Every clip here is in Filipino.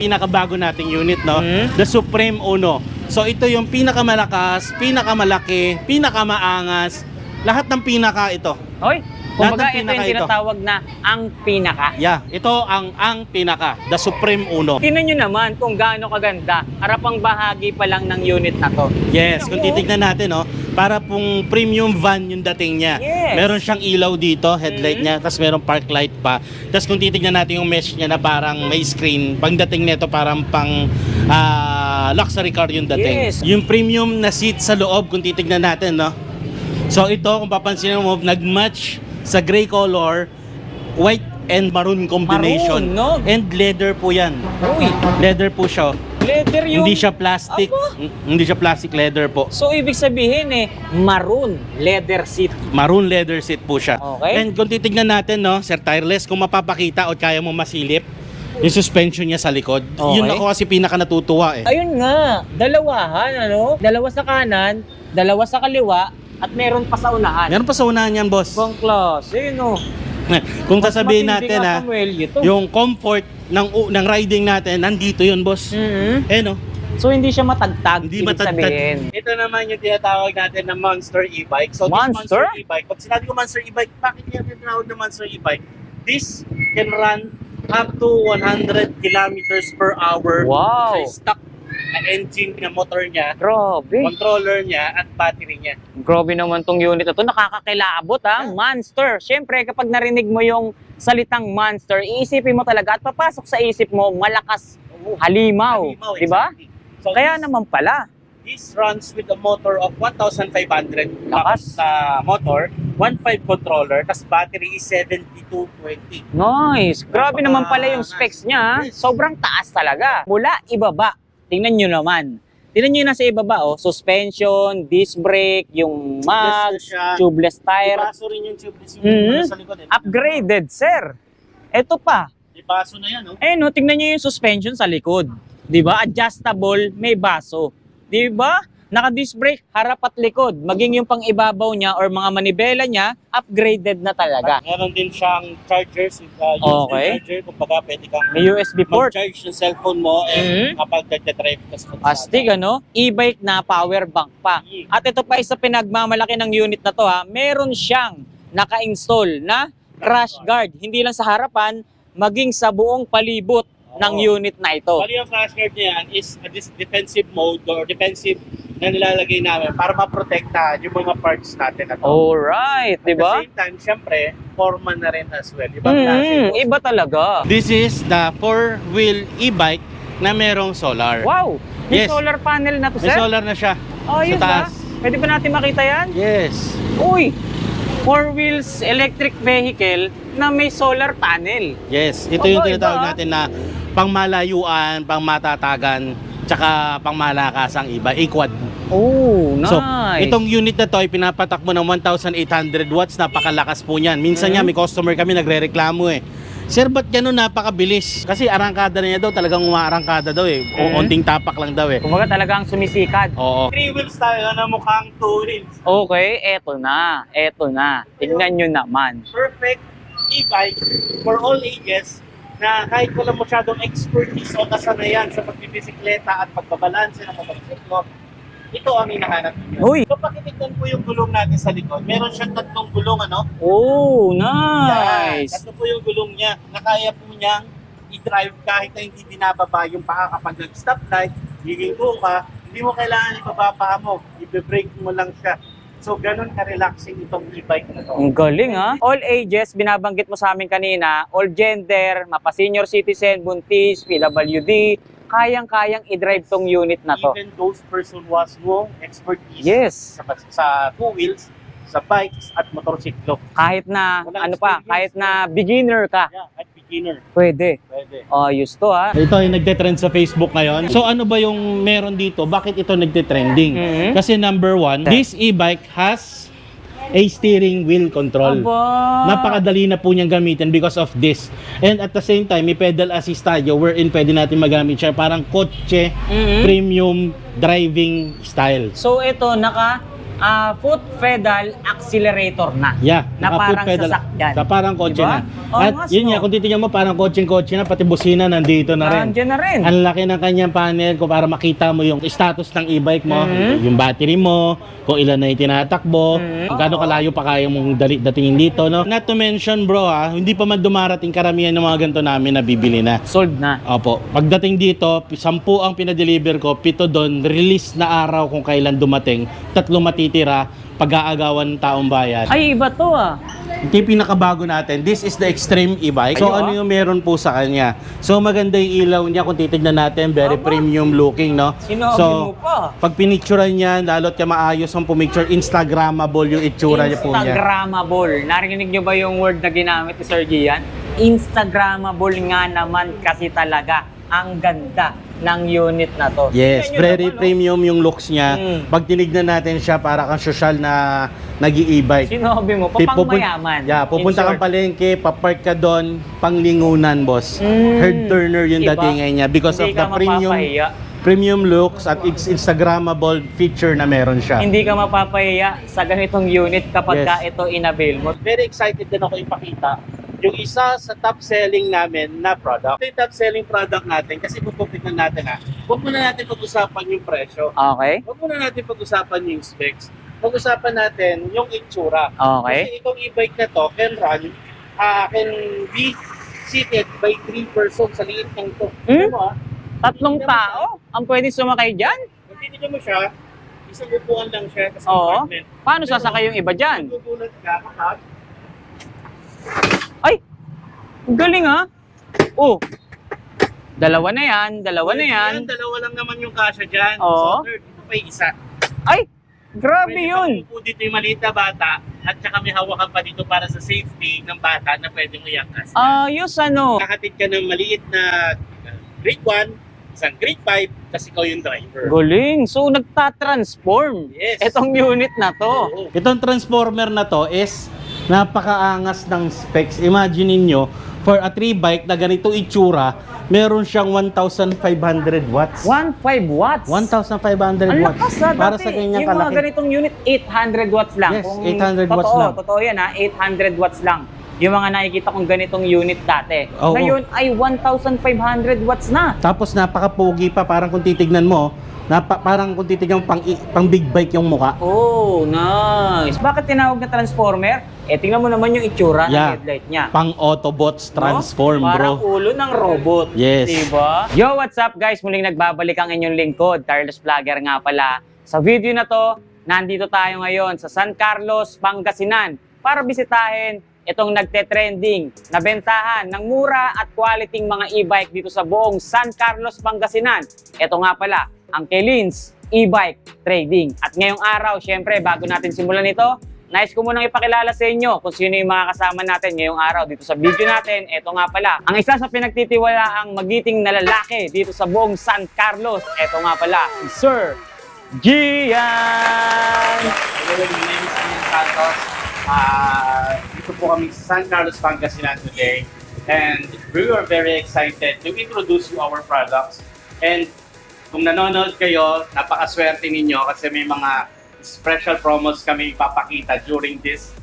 Pinakabago nating unit, no? The Supreme Uno. So ito yung pinakamalakas, pinakamalaki, pinakamaangas, lahat ng pinaka ito. Hoy, kumbaga ito yung pinaka ito. tinatawag na ang pinaka. Yeah, ito ang pinaka, the Supreme Uno. Tingnan nyo naman kung gaano kaganda. Harapang bahagi pa lang ng unit na to. Yes, kung titignan natin, no, para pong premium van yung dating niya. Yes. Meron siyang ilaw dito, headlight niya, tapos meron park light pa. Tapos kung titignan natin yung mesh niya na parang may screen, pagdating nito parang pang luxury car yung dating. Yes. Yung premium na seat sa loob, kung titignan natin, no. So ito, kung papansin mo, nag-match sa gray color, white and maroon combination. Maroon, no? And leather po yan. Uy, Leather po siya. leather yung... Hindi siya plastic. Aba. Hindi siya plastic leather po. So, ibig sabihin maroon leather seat. Maroon leather seat po siya. Okay. And kung titignan natin, no, Sir Tireless, kung mapapakita o kaya mo masilip, yung suspension niya sa likod. Okay. Yun ako kasi pinaka natutuwa eh. Ayun nga, dalawahan, ano? Dalawa sa kanan, dalawa sa kaliwa, at meron pa sa unahan. Meron pa sa unahan yan, boss. Ibang klase, no? Kung Mas sasabihin matindi natin, nga, ha, Samuel, ito. yung comfort ng riding natin, nandito yun, boss. Eh, no? So, hindi siya matagtag, Hindi ibig matagtag. sabihin. Ito naman yung tinatawag natin na Monster e-bike. So, Monster? this Monster e-bike, pag sinabi ko Monster e-bike, bakit niya tinatawag na Monster e-bike? This can run up to 100 kilometers per hour Wow. sa stock na engine na motor niya, Grabe. controller niya, at battery niya. Grabe naman tong unit na to. Nakakakilabot, ha? Monster. Siyempre, kapag narinig mo yung salitang monster, iisipin mo talaga at papasok sa isip mo, malakas, halimaw. Diba? Exactly. So, Kaya naman pala. this runs with a motor of 1,500 Lakas. sa motor, 1.5 controller, tas battery is 7220. Nice. Grabe naman pala yung specs niya. Yes. Sobrang taas talaga. Mula ibaba. Tingnan nyo naman. Tingnan nyo yung nasa ibaba, oh. Suspension, disc brake, yung mags, na siya. tubeless tire. Ibaso rin yung tubeless yung sa likod. Upgraded, sir. Ito pa. Ibaso na yan, no? Eh no, tingnan nyo yung suspension sa likod. 'Di ba? Adjustable, may baso. 'Di ba? Naka-disc brake, harap at likod. Maging yung pang-ibabaw niya or mga manibela niya, upgraded na talaga. Meron din siyang chargers, USB Okay. charger, kumbaga pwede kang May USB port. mag-charge yung cellphone mo kapag nagte-drive ka sa kalsada. Astig, ano? E-bike na power bank pa. At ito pa isa pinagmamalaki ng unit na to, ha. Meron siyang naka-install na crash guard. Hindi lang sa harapan, maging sa buong palibot ng unit na ito. Bali yung crash guard niya yan is a defensive mode or defensive na nilalagay namin para maprotektahan yung mga parts natin na to. Alright, di At ba? the same time, syempre, forma na rin as well. Ibang klase. Iba talaga. This is the 4-wheel e-bike na merong solar. Wow! May Yes. solar panel na to, May sir? solar na siya. Ayos, sa taas. Pwede ba natin makita yan? Yes. Uy! 4 wheels electric vehicle na may solar panel. Yes. Ito yung Aba, tinatawag iba. natin na pangmalayuan, pangmatatagan, tsaka pangmalakasang iba, e-quad. Oh, nice. So, itong unit na to ay pinapatakbo ng 1,800 watts. Napakalakas po niyan. Minsan nga may customer kami nagre-reklamo eh. Sir, ba't gano'n napakabilis? Kasi arangkada na niya daw, talagang umaarangkada daw eh. O onting tapak lang daw eh. Kumbaga talagang sumisikad. Oo. 3 wheels tayo na mukhang 2 wheels. Okay, eto na. Eto na. Tingnan nyo naman. Perfect e-bike for all ages na kahit wala masyadong expertise o kasanayan sa pagbibisikleta at pagbabalanse ng motorsiklo, ito ang hinahanap niyo. Uy! So pakitignan po yung gulong natin sa likod. Meron siyang 3 gulong, ano? Oh, Yan. nice. 3 po yung gulong niya na kaya po niyang i-drive kahit na hindi binababa yung paa kapag nag-stop light, gigingo ka, hindi mo kailangan ibaba paa mo, i-brake mo lang siya. So, ganun ka-relaxing itong e-bike na to. Ang galing, ha? All ages, binabanggit mo sa amin kanina, all gender, mapa-senior citizen, buntis, PWD, kayang-kayang i-drive tong unit na to. Even those person who has no expertise Yes. sa 2 wheels, sa bikes at motorsiklo. Kahit na, Walang ano pa, experience. kahit na beginner ka, Yeah, at beginner. pwede. Pwede. Ayos to, ha? Ito ay nagte-trend sa Facebook ngayon. So ano ba yung meron dito? Bakit ito nagte-trending? Kasi number 1, this e-bike has a steering wheel control. Aba! Napakadali na po niyang gamitin because of this. And at the same time, may pedal assist tayo wherein pwede natin magamit siya. Parang kotse, premium driving style. So ito, naka foot pedal accelerator na. Yeah, Na naka-foot parang pedal. sasakyan. Parang kotse Diba? na. Oh, At mas, yun no? nga, kung titingnan mo, parang kotseng-kotse na, pati busina nandito na rin. Nandiyan na rin. Ang laki ng kanyang panel ko para makita mo yung status ng e-bike mo, Mhm. yung battery mo, kung ilan na yung tinatakbo, Mhm. kung gaano kalayo pa kaya mong datingin dito, no? Not to mention, bro, hindi pa man dumarating karamihan ng mga ganito namin na bibili na. Sold na. Opo. Pagdating dito, 10 ang pinadeliver ko, 7 doon, release na araw kung kailan dumating, 3 matitira, pag-aagawan ng taong bayan. Ay, iba to ah. Ito yung pinakabago natin. This is the Extreme e-bike. So, Ayo, ano yung meron po sa kanya? So, maganda yung ilaw niya kung titignan natin. Very Aba. premium looking, no? Sinabi mo pa. pag pinicturean niya, lalo't ka maayos ang pumicture, Instagrammable yung itsura niya po niya. Instagrammable. Narinig nyo ba yung word na ginamit ni Sir Gian? Instagrammable nga naman kasi talaga. Ang ganda ng unit na to. Yes, Tingnan nyo very naman, no? premium yung looks niya. Pag tinignan natin siya, para kang social na nag-i-e-bike. Sinabi mo, papang mayaman. Yeah, pupunta In kang palengke, papark ka doon, panglingunan, boss. Herd turner yung Iba. datingin niya because Hindi of the ka mapapahiya. premium looks at its Instagrammable feature na meron siya. Hindi ka mapapahiya sa ganitong unit kapag Yes. ka ito in-avail mo. Very excited din ako ipakita yung isa sa top selling namin na product. Ito yung top selling product natin kasi pupupitan natin huwag muna natin pag-usapan yung presyo. Okay? Huwag muna natin pag-usapan yung specs. Pag-usapan natin yung itsura. Okay. Kasi itong e-bike na to can run, can be seated by 3 persons sa liit ng to. Hmm? Ano mo Tatlong tao ang pwede sumakay dyan? Kung titignan mo siya, isang upuan lang siya kasi Oo. compartment. Paano sasakay yung iba dyan? Magugulat ka kapag Ay! Ang galing ha! Oh! Dalawa na yan, dalawa na yan. Dalawa lang naman yung kasya dyan. Oo. So, third, ito pa yung isa. Ay! Grabe Pwede yun! pa upo dito yung maliit na bata at saka may hawakan pa dito para sa safety ng bata na pwedeng iangkas. Ayos ano! Nakahatid ka ng maliit na grade 1, isang grade 5, kasi ikaw yung driver. Galing! So nagtatransform Yes. itong unit na to. Oo. Itong transformer na to is napakaangas ng specs. Imagine niyo for a 3 bike na ganito itsura, meron siyang 1,500 watts. 1.5 watts. 1,500 Ang watts. lakas ha, Para dati, sa ganyang yung mga kalaki. ganitong unit, 800 watts lang. Yes, 800 watts lang. Totoo yan ha, 800 watts lang. Yung mga nakikita kong ganitong unit dati. Oo. Ngayon ay 1,500 watts na. Tapos napaka-pogi pa, parang kung titignan mo, parang kung titignan mo pang big bike yung mukha. Oh, nice. Bakit tinawag na transformer? Tingnan mo naman yung itsura Yeah. ng headlight niya. Pang Autobots transform, No? Parang bro. ulo ng robot. Yes. Diba? Yo, what's up guys? Muling nagbabalik ang inyong lingkod, Carlos Vlogger nga pala. Sa video na to, nandito tayo ngayon sa San Carlos, Pangasinan para bisitahin itong nagte-trending na bentahan ng mura at quality mga e-bike dito sa buong San Carlos, Pangasinan. Ito nga pala, ang Kelins e-bike trading. At ngayong araw, syempre, bago natin simulan ito, nais ko munang ipakilala sa inyo kung sino yung mga kasama natin ngayong araw dito sa video natin. Ito nga pala, ang isa sa pinagtitiwalaang magiting na lalaki dito sa buong San Carlos. Ito nga pala, si Sir Gian! Hello, my name is Ian Santos. Dito po kami sa San Carlos, Pangasinan today. And we are very excited to introduce you our products. And kung nanonood kayo, napakaswerte ninyo kasi may mga special promos kami ipapakita during this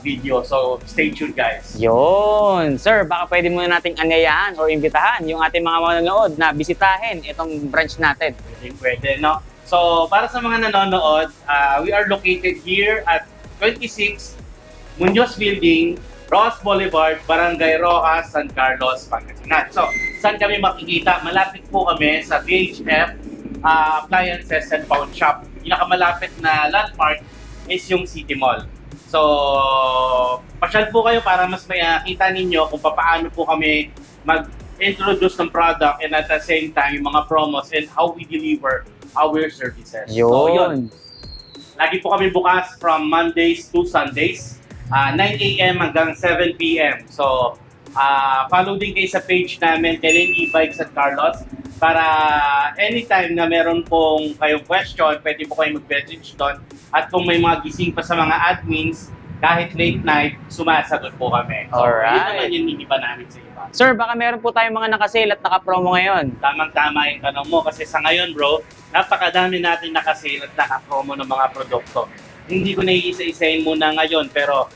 video. So, stay tuned guys. Yun! Sir, baka pwede muna nating anyayahan or imbitahan yung ating mga manonood na bisitahin itong branch natin. Pwede, no? So, para sa mga nanonood, we are located here at 26 Muñoz Building, Ross Boulevard, Barangay Rojas, San Carlos, Pangasinan. So, saan kami makikita? Malapit po kami sa VHF Appliances and Pawn Shop. Pinakamalapit na landmark is yung City Mall. So, pasyal po kayo para mas makita ninyo kung paano po kami mag-introduce ng product and at the same time, yung mga promos and how we deliver our services. So, yun. Lagi po kami bukas from Mondays to Sundays, 9 a.m. hanggang 7 p.m. So, follow din kayo sa page namin, Kelin E-Bikes at Carlos, para anytime na meron pong kayong question, pwede po kayo mag-message doon. At kung may mga gising pa sa mga admins, kahit late night, sumasagot po kami. So, Alright. yun naman yung iniba namin sa iba. Sir, baka meron po tayong mga nakasale at naka-promo ngayon. Tamang-tama yung tanong mo kasi sa ngayon bro, napakadami natin nakasale at nakapromo ng mga produkto. Hindi ko naiisa-isahin muna ngayon pero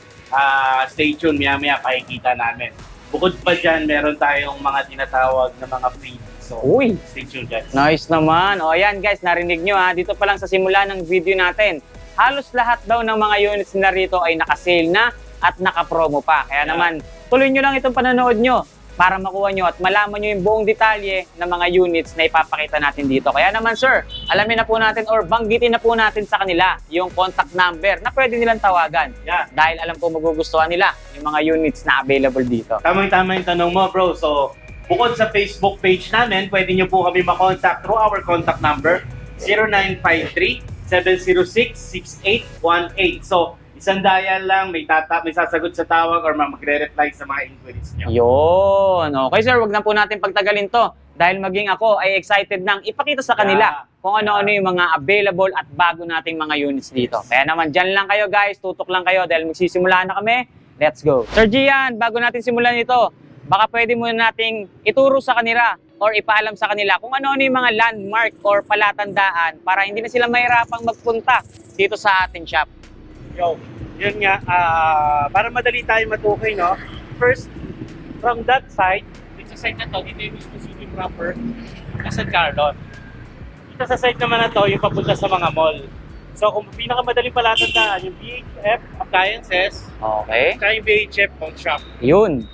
stay tuned, maya-maya pakikita namin. Bukod pa dyan, meron tayong mga tinatawag na mga freebies. So, Uy! stay tuned guys. Nice naman. O ayan guys, narinig nyo ha. Dito pa lang sa simula ng video natin, halos lahat daw ng mga units na rito ay nakasale na at nakapromo pa. Kaya naman, tuloy nyo lang itong panonood nyo para makuha nyo at malaman nyo yung buong detalye ng mga units na ipapakita natin dito. Kaya naman sir, alamin na po natin or banggitin na po natin sa kanila yung contact number na pwede nilang tawagan. Yeah. Dahil alam ko magugustuhan nila yung mga units na available dito. Tamang-tama yung tanong mo bro. So, bukod sa Facebook page namin, pwede nyo po kami makontak through our contact number 0953-706-6818. So, isang dial lang, may sasagot sa tawag or magre-reply sa mga inquiries nyo. Yun. Okay sir, wag na po natin pagtagalin to. Dahil maging ako ay excited nang ipakita sa kanila kung ano-ano yung mga available at bago nating mga units dito. Kaya naman, dyan lang kayo guys, tutok lang kayo dahil magsisimula na kami. Let's go. Sir Gian, bago natin simulan ito, baka pwede muna nating ituro sa kanila or ipaalam sa kanila kung ano-ano yung mga landmark or palatandaan para hindi na sila mahirapang magpunta dito sa ating shop. Yo, yun nga, para madali tayo matukoy, no? First, from that side, dito sa side na to, dito yung mismo city proper, na San Carlos. Dito sa side naman na to, yung papunta sa mga mall. So, kung pinakamadaling palatandaan, yung BHF Appliances, Okay. saka yung BHF Phone Shop. Yun.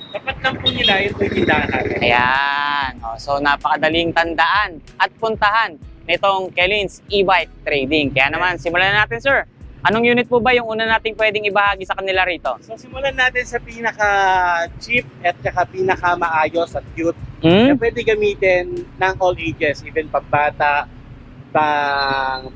Tapat lang po nila yung tindahan natin. Ayan. O, so, napakadaling tandaan at puntahan nitong Kelins E-Bike Trading. Kaya naman, simulan na natin, sir. Anong unit po ba yung una nating pwedeng ibahagi sa kanila rito? So, simulan natin sa pinaka-cheap at saka pinaka-maayos at cute na pwede gamitin ng all ages, even pambata,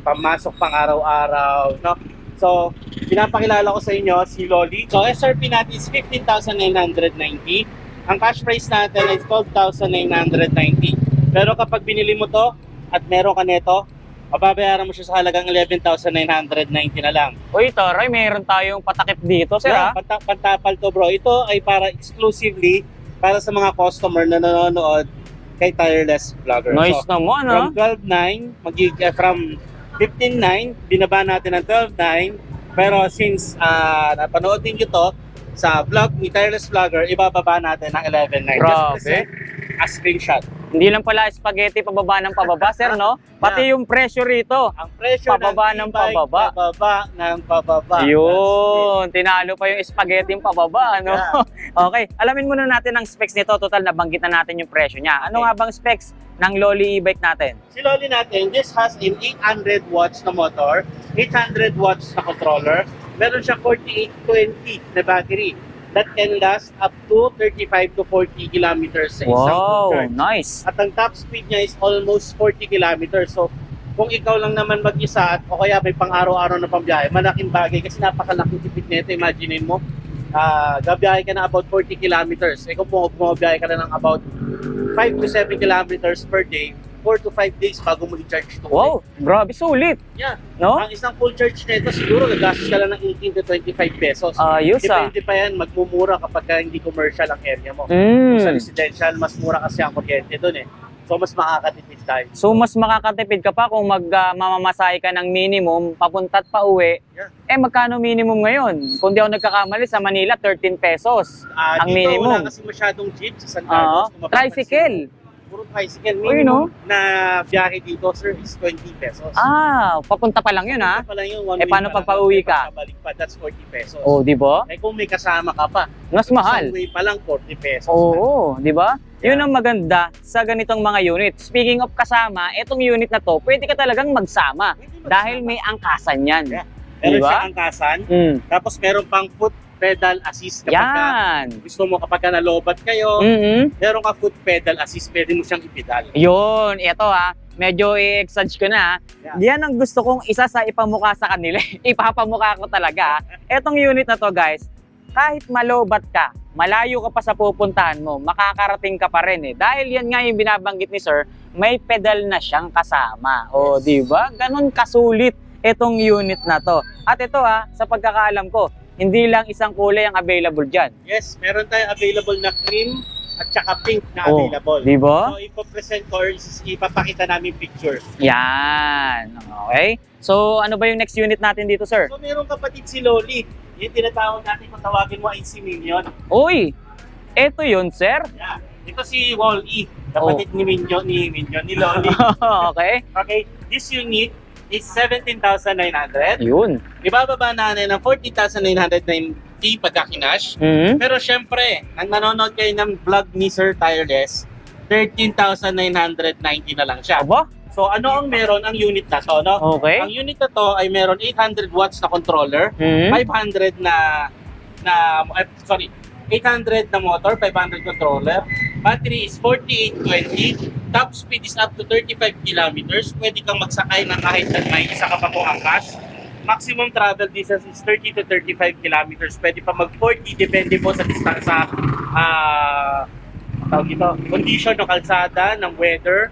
pamasok pang araw-araw, no? So, pinapakilala ko sa inyo si Loli. So, SRP natin is 15,990. Ang cash price natin is 12,990. Pero kapag binili mo to at meron ka nito, mababayaran mo siya sa halagang 11,990 na lang. Uy, Taray, meron tayong patakip dito, sir, ha? Pantapal to bro. Ito ay para exclusively para sa mga customer na nanonood kay Tireless Vlogger. Nice So, naman, ha? from 12.9, from 15.9, binaba natin ng 12.9. Pero since napanood din nyo to sa vlog ni Tireless Vlogger, ibababa natin ng 11.9. Just Grabe. present a screenshot. Hindi lang pala spaghetti pababa ng pababa, sir, no? Pati yung presyo rito. Ang presyo Pababa ng ng e-bike, pababa. pababa ng pababa. Yun, tinalo pa yung spaghetti yung pababa, ano? Yeah. Okay, alamin muna natin ang specs nito. Total, nabanggit na natin yung presyo niya. Ano Okay. nga bang specs ng Loli e-bike natin? Si Loli natin, this has an 800 watts na motor, 800 watts na controller, meron siyang 4820 na battery that can last up to 35 to 40 kilometers sa isang full Wow, charge. nice. At ang top speed niya is almost 40 kilometers. So, kung ikaw lang naman mag-isa at o kaya may pang-araw-araw na pambiyahe, malaking bagay kasi napakalaking tipid nito. Imagine mo, gabiyahe ka na about 40 kilometers. Eh kung bumabiyahe ka na ng about 5 to 7 kilometers per day, 4 to 5 days bago mo i-charge ito. Wow, grabe, sulit. Yeah. No? Ang isang full charge nito siguro gagastos ka lang ng 18 to 25 pesos. Ayos, ah. Depende pa yan, magmumura kapag hindi commercial ang area mo. Sa Mm. residential, mas mura kasi ang kuryente doon eh. So mas makakatipid tayo. So, mas makakatipid ka pa kung mamamasahe ka ng minimum, papunta at pauwi. Yeah. Eh, magkano minimum ngayon? Kung di ako nagkakamali, sa Manila, 13 pesos. Ang Dito minimum. wala kasi masyadong jeep sa San Carlos. Kung mapapansin Tricycle. mo, puro tricycle. Uy, Minimum no? na biyahe dito, sir, is 20 pesos. Papunta pa lang yun, ha? Ito pa lang yun, one Eh, way paano pa pag lang. pauwi Eh, ka? pagkabalik pa, that's 40 pesos. Oh, di ba? Eh kung may kasama ka pa, Mas mahal. isang way pa lang 40 pesos. Oo, di ba? Yeah. Yun ang maganda sa ganitong mga unit. Speaking of kasama, etong unit na to, pwede ka talagang magsama dahil may angkasan yan. Yeah. Meron Diba? siyang angkasan, Mm. tapos meron pang foot pedal assist kapag Yan. gusto mo kapag nalobat kayo, Mm-mm. meron ka foot pedal assist, pwede mo siyang ipedal. Yun, ito ha, medyo i-exage ko na ha. Yeah. Yan ang gusto kong isa sa ipamukha sa kanila. Ipapamukha ko talaga ha. Etong unit na to guys, kahit malobat ka, malayo ka pa sa pupuntahan mo, makakarating ka pa rin eh. Dahil yan nga yung binabanggit ni sir, may pedal na siyang kasama. O, di ba? Ganun kasulit itong unit na to. At ito sa pagkakaalam ko, hindi lang isang kulay ang available dyan. Yes, meron tayong available na cream at saka pink na Oh, available. di ba? So, ipopresent ko or ipapakita namin picture. Yan. Okay. So, ano ba yung next unit natin dito, sir? So, meron kapatid si Loli. Yung tinatawag natin kung tawagin mo ay si Minion. Uy, eto yun, sir. Yeah. Ito si Wall-E, kapatid ni Minion, ni Loli. Okay. Okay, this unit is 17,900. Yun. Ibababa natin ng 40,990 pagka-kinash. Mhm. Pero syempre, nang nanonood kayo ng vlog ni Sir Tireless, 13,990 na lang siya. Aba? So ano ang meron ang unit na to, no? Okay. Ang unit na to ay meron 800 watts na controller, Mhm. 500 800 na motor, 500 controller. Battery is 4820. Top speed is up to 35 kilometers. Pwede kang magsakay ng kahit na may isa ka pa pong angkas. Maximum travel distance is 30 to 35 kilometers. Pwede pa mag-40, depende po sa distansya, condition ng kalsada, ng weather,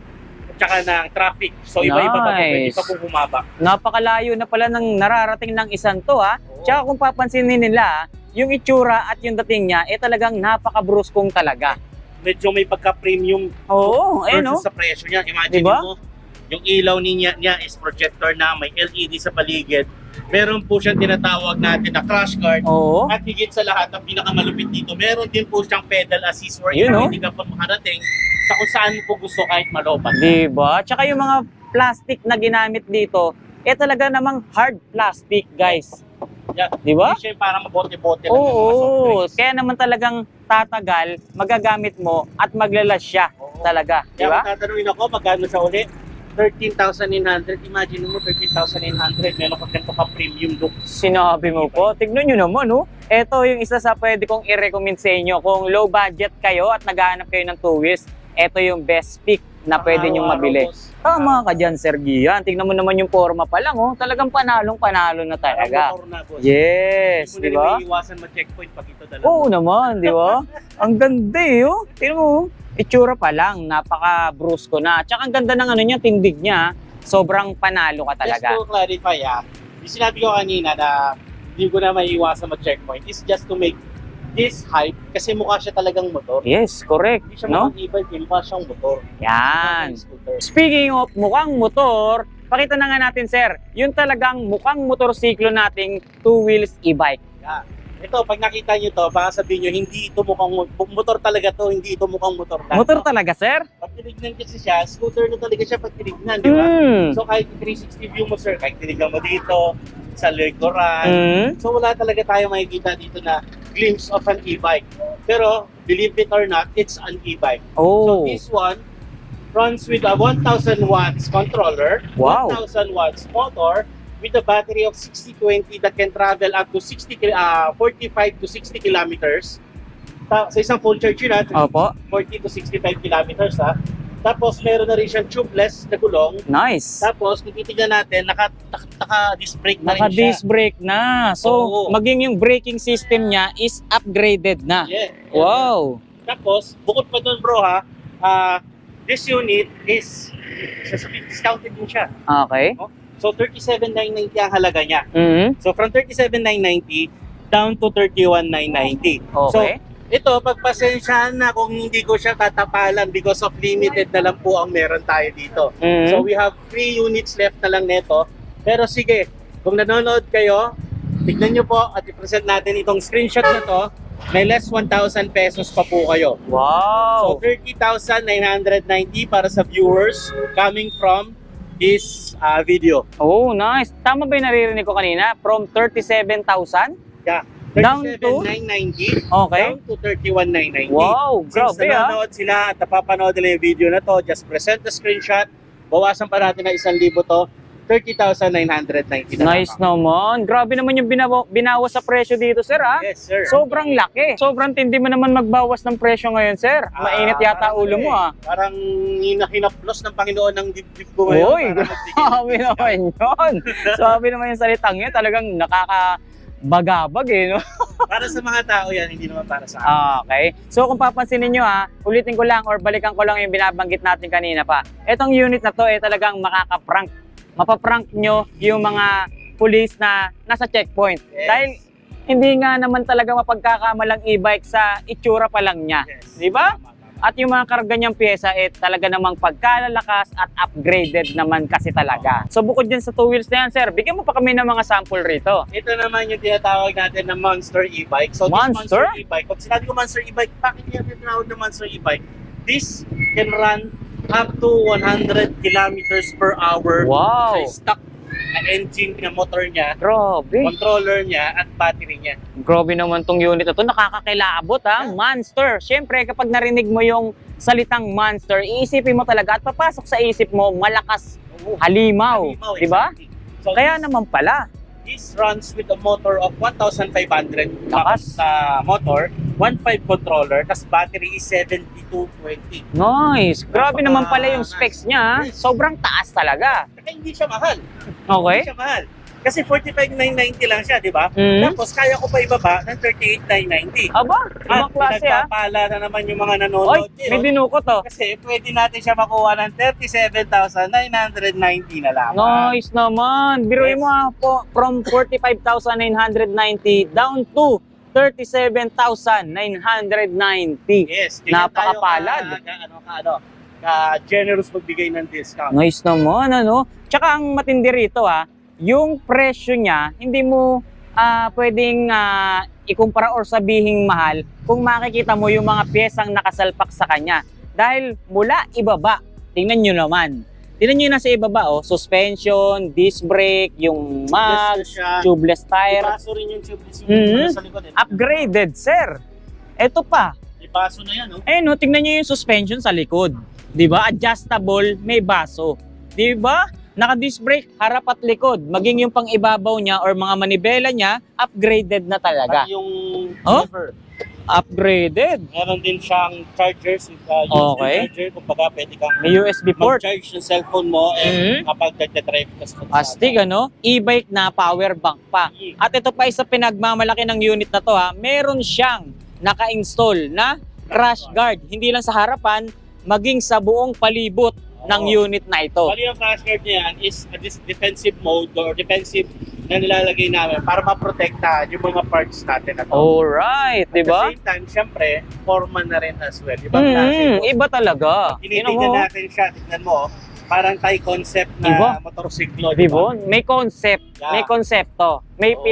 at saka ng traffic. So iba-iba pa po, pwede Nice. pa po humaba. Napakalayo na pala ng nararating ng isang to Tsaka kung papansinin nila, yung itsura at yung dating niya, talagang napaka-bruskong talaga. Medyo may pagka-premium Oo, ayun versus sa presyo niya. Imagine Diba? mo, yung ilaw niya is projector na may LED sa paligid. Meron po siyang tinatawag natin na crash guard. Oo. At higit sa lahat, ang pinakamalupit dito, meron din po siyang pedal assist where Yun, hindi ka pa makarating sa kung saan mo po gusto kahit malobat. Diba? Tsaka yung mga plastic na ginamit dito, talaga namang hard plastic, guys. Yeah. Diba? Hindi siya yung parang mabote-bote lang ng mga soft Oo, drinks. kaya naman talagang tatagal, magagamit mo at maglalas siya Oo. talaga, di Kaya ba? kung tatanungin ako, magkano siya ulit? 13,900. Imagine mo, 13,900. Meron ka ganito ka-premium look. Sinabi mo po, tignan nyo naman, Ito yung isa sa pwede kong i-recommend sa inyo. Kung low budget kayo at naghahanap kayo ng two wheels, ito yung best pick na pwede nyong mabili. Tama ka dyan, Sir Gian. Tignan mo naman yung forma pa lang, Talagang panalong-panalo na talaga. Yes, Hindi di mo ba? na iwasan ma-checkpoint pag ito dalawa. Oo naman, di ba? Ang ganda Tignan mo, itsura pa lang, napaka-brusko na. Tsaka ang ganda ng niya, tindig niya. Sobrang panalo ka talaga. Just to clarify, yung sinabi ko kanina na hindi ko na maiiwasan mag-checkpoint is just to make this hype kasi mukha siya talagang motor. Yes, correct. Hindi siya No? mukhang e-bike, mukha siyang motor. Yan. Scooter. Speaking of mukhang motor, pakita na nga natin, sir, yung talagang mukhang motorsiklo nating two wheels e-bike. Yeah. Ito, pag nakita nyo to, baka sabihin nyo, hindi ito mukhang motor talaga to, hindi ito mukhang motor lang. Motor talaga, sir? Pag tinignan kasi siya, scooter na talaga siya pag tinignan, di ba? So kahit 360 view mo, sir, kahit tinignan mo dito, sa likuran, so wala talaga tayo makikita dito na glimpse of an e-bike. Pero, believe it or not, it's an e-bike. Oh, So this one runs with a 1,000 watts controller, Wow. 1,000 watts motor, with a battery of 6020 that can travel up to 45 to 60 kilometers. Sa isang full charge yun, opo. 40 to 65 kilometers. Tapos meron na rin siyang tubeless na gulong. Nice. Tapos kung titignan natin, naka-disc brake na rin siya. Naka-disc brake na. So, Oo. maging yung braking system niya is upgraded na. Yeah. Wow. Tapos, bukod pa doon bro this unit is discounted din siya. Okay. So 37,990 ang halaga niya. Mhm. So from 37,990 down to 31,990. So Okay. ito, pagpasensyahan na kung hindi ko siya tatapalan because of limited na lang po ang meron tayo dito. Mhm. So we have 3 units left na lang neto. Pero sige, kung nanonood kayo, tignan nyo po at i-present natin itong screenshot na to. May less 1,000 pesos pa po kayo. So Wow. 30,990 para sa viewers coming from this video. Oh, nice. Tama ba yung naririnig ko kanina? From 37,000? Yeah. Down to? 37,990 Okay. down to 31,990. Wow, Since grabe nanonood sila at napapanood nila yung video na to, just present the screenshot. Bawasan pa natin na 1,000 to. 30,990 na Nice lang. naman. Grabe naman yung binawas sa presyo dito, sir, Yes, sir. Sobrang laki. Sobrang tindi mo naman magbawas ng presyo ngayon, sir. Mainit yata parang ulo mo, Parang hinaplos ng Panginoon ng dibdib ko ngayon. Uy, para magbigay ng sabi discount. naman yun. Sabi naman yung salitang yun, talagang nakakabagabag no? Para sa mga tao yan, hindi naman para sa akin. Okay. So kung papansinin nyo ulitin ko lang or balikan ko lang yung binabanggit natin kanina pa. Etong unit na to talagang makaka-prank mapaprank nyo yung mga police na nasa checkpoint. Yes. Dahil hindi nga naman talaga mapagkakamalang e-bike sa itsura pa lang niya. Yes. Di ba? Tama, tama. At yung mga karga niyang pyesa, talaga namang pagkalalakas at upgraded naman kasi talaga. So bukod din sa 2 wheels na yan, sir, bigyan mo pa kami ng mga sample rito. Ito naman yung tinatawag natin na Monster e-bike. So Monster? this Monster e-bike, pag sinabi ko Monster e-bike, bakit niya tinatawag na Monster e-bike? This can run up to 100 kilometers per hour Wow! sa stock na engine na motor niya, Grabe. controller niya, at battery niya. Grabe naman tong unit na to. Nakakakilabot ha. Monster. Siyempre, kapag narinig mo yung salitang monster, iisipin mo talaga at papasok sa isip mo, malakas, halimaw. Di ba? Exactly. So Kaya naman pala. this runs with a motor of 1,500 Lakas. sa motor, 1.5 controller, tas battery is 7220. Nice. Grabe naman pala yung specs niya. Yes. Sobrang taas talaga. Kaya hindi siya mahal. Okay? Hindi siya mahal. Kasi 45,990 lang siya, di ba? Mhm. Tapos kaya ko pa ibaba ng 38,990. Aba, ibang klase ha. Nagpapala na naman yung mga Oy, nanonood. may dinukot to. Kasi pwede natin siya makuha ng 37,990 na lang. Nice naman. Biruin Yes. mo ha, po, from 45,990 down to 37,990. Yes. Napakapalad. Generous magbigay ng discount. Nice naman, ano? Tsaka ang matindi rito yung presyo niya, hindi mo pwedeng ikumpara or sabihing mahal kung makikita mo yung mga piyesang nakasalpak sa kanya. Dahil mula ibaba, tingnan nyo naman. Tingnan nyo yung nasa ibaba, suspension, disc brake, yung mags, siya. tubeless tire. Ibaso rin yung tubeless yung Mhm. sa likod. Upgraded, sir. Ito pa. Ibaso na yan, no? Tingnan nyo yung suspension sa likod. 'Di ba? Adjustable, may baso. 'Di ba? Naka-disc brake, harap at likod. Maging yung pang-ibabaw niya or mga manibela niya, upgraded na talaga. At yung Oh? lever. Upgraded. Meron din siyang chargers. Okay. Charger, kumbaga pwede kang May USB port. mag-charge ng cellphone mo Mhm. kapag nagdadrive ka sa Astig, ano? E-bike na power bank pa. At ito pa isa pinagmamalaki ng unit na to meron siyang naka-install na crash guard. Hindi lang sa harapan, maging sa buong palibot ng unit na ito. Bali yung crash guard niya yan is this defensive mode or defensive na nilalagay namin para maprotektahan yung mga parts natin na to. Alright, di At ba? the same time, syempre, forma na rin as well. Ibang klase. Iba talaga. Tingnan Tinitingnan mo. natin siya, tignan mo, parang Thai concept na Iba. motorsiklo. Di ba? May concept, Yeah. may konsepto, may Oo.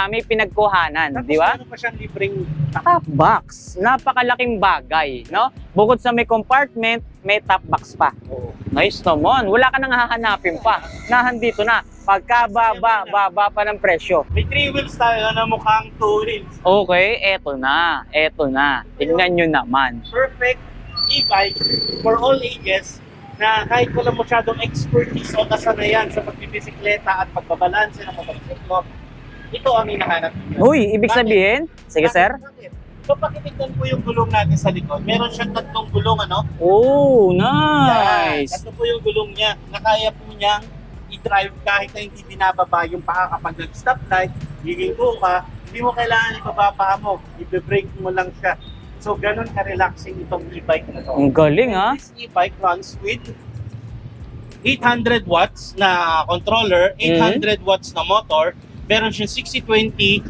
may pinagkuhanan, Tapos di ba? meron pa siyang libreng Top box, napakalaking bagay, no? Bukod sa may compartment, may top box pa. Nice naman. Wala ka nang hahanapin pa. Nahandito na. Baba pa ng presyo. May 3 wheels tayo na mukhang 2 wheels. Okay, eto na. Eto na. Tingnan nyo naman. Perfect e-bike for all ages na kahit wala masyadong expertise o kasanayan sa pagbibisikleta at pagbabalanse ng motorsiklo, ito ang hinahanap niyo. Uy, ibig sabihin? Sige, sir. Bakit? So pakitignan po yung gulong natin sa likod. Meron siyang tatlong gulong, ano? Oh, Yan. nice. Tatlo po yung gulong niya. Nakaya po niyang i-drive kahit na hindi binababa yung paa kapag nag-stoplight, giginto ka, hindi mo kailangan ibaba paa mo. I-brake mo lang siya. So, ganun ka-relaxing itong e-bike na to. Ang galing, ha? This e-bike runs with 800 watts na controller, 800 watts na motor, meron siyang 6020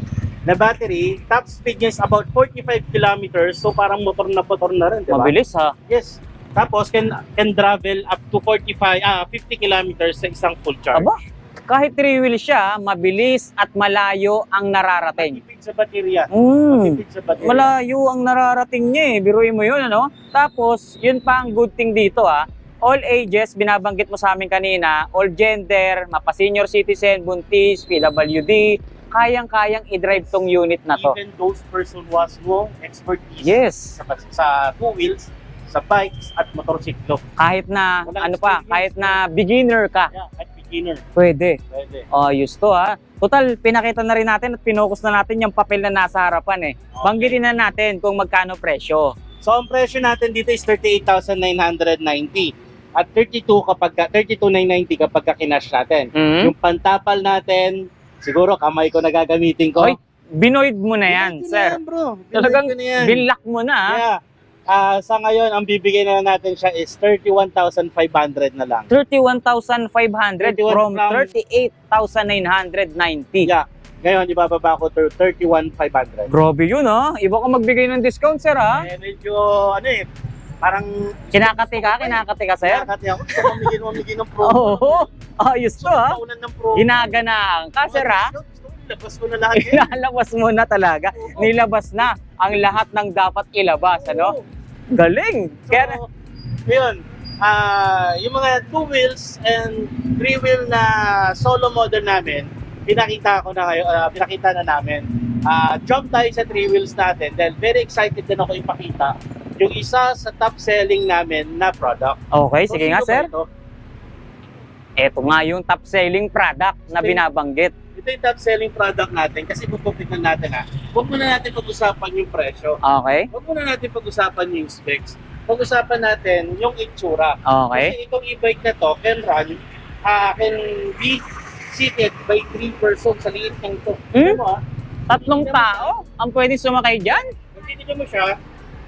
na battery, top speed niya is about 45 kilometers, so parang motor na rin, di ba? Mabilis, ha? Yes. Tapos can travel up to 50 kilometers sa isang full charge. Aba, kahit 3-wheel siya, mabilis at malayo ang nararating. Matipid sa baterya. Mm. Matipid sa baterya. Malayo ang nararating niya Biruin mo yun, ano? Tapos, yun pa ang good thing dito, all ages, binabanggit mo sa amin kanina, all gender, mapa-senior citizen, buntis, PWD, kayang-kayang i-drive tong unit na to. Even those person who has no expertise Yes. sa two wheels, sa bikes at motorsiklo. Kahit na, Walang ano pa, experience. kahit na beginner ka, Yeah, at beginner. pwede. Pwede. Ayos to, Total, pinakita na rin natin at pinokus na natin yung papel na nasa harapan, Banggitin na natin kung magkano presyo. So ang presyo natin dito is 38,990 at 32,990 kapag kinash natin. Mm. Yung pantapal natin, siguro kamay ko na gagamitin ko. Oy, binoid mo na yan, Binoid ko sir. na yan, bro. Binoid Talagang ko na yan. binlock mo na, Yeah. Sa ngayon, ang bibigay na natin siya is 31,500 na lang. 31,500 from 31 38,990. Yeah. Ngayon, ibababa ko to 31,500. Grabe yun ha. Iba ka magbigay ng discount sir ha. Medyo, parang... Kinakati ka sir. Kinakati ako. Gusto mamigay ng promo. Oo. Ayos to ha. Paunan ng promo. Ginaganahan ka sir ha. Labas ko na lahat yan. Ilalabas mo na talaga. Nilabas na ang lahat ng dapat ilabas. Ano? Galing. Kaya, So, yun. Yung mga 2 wheels and 3 wheel na solo model namin, pinakita na namin. Jump tayo sa 3 wheels natin dahil very excited din ako ipakita yung isa sa top selling namin na product. okay, sige nga sino ba sir. ito? Ito nga yung top selling product na binabanggit. Ito yung top selling product natin kasi pupupitan natin huwag muna natin pag-usapan yung presyo. Okay? Huwag muna natin pag-usapan yung specs. Pag-usapan natin yung itsura. Okay. Kasi itong e-bike na to can be seated by 3 persons sa liit ng to. Hmm? Ano mo, Tatlong tao ang pwedeng sumakay dyan. Kung titignan mo siya,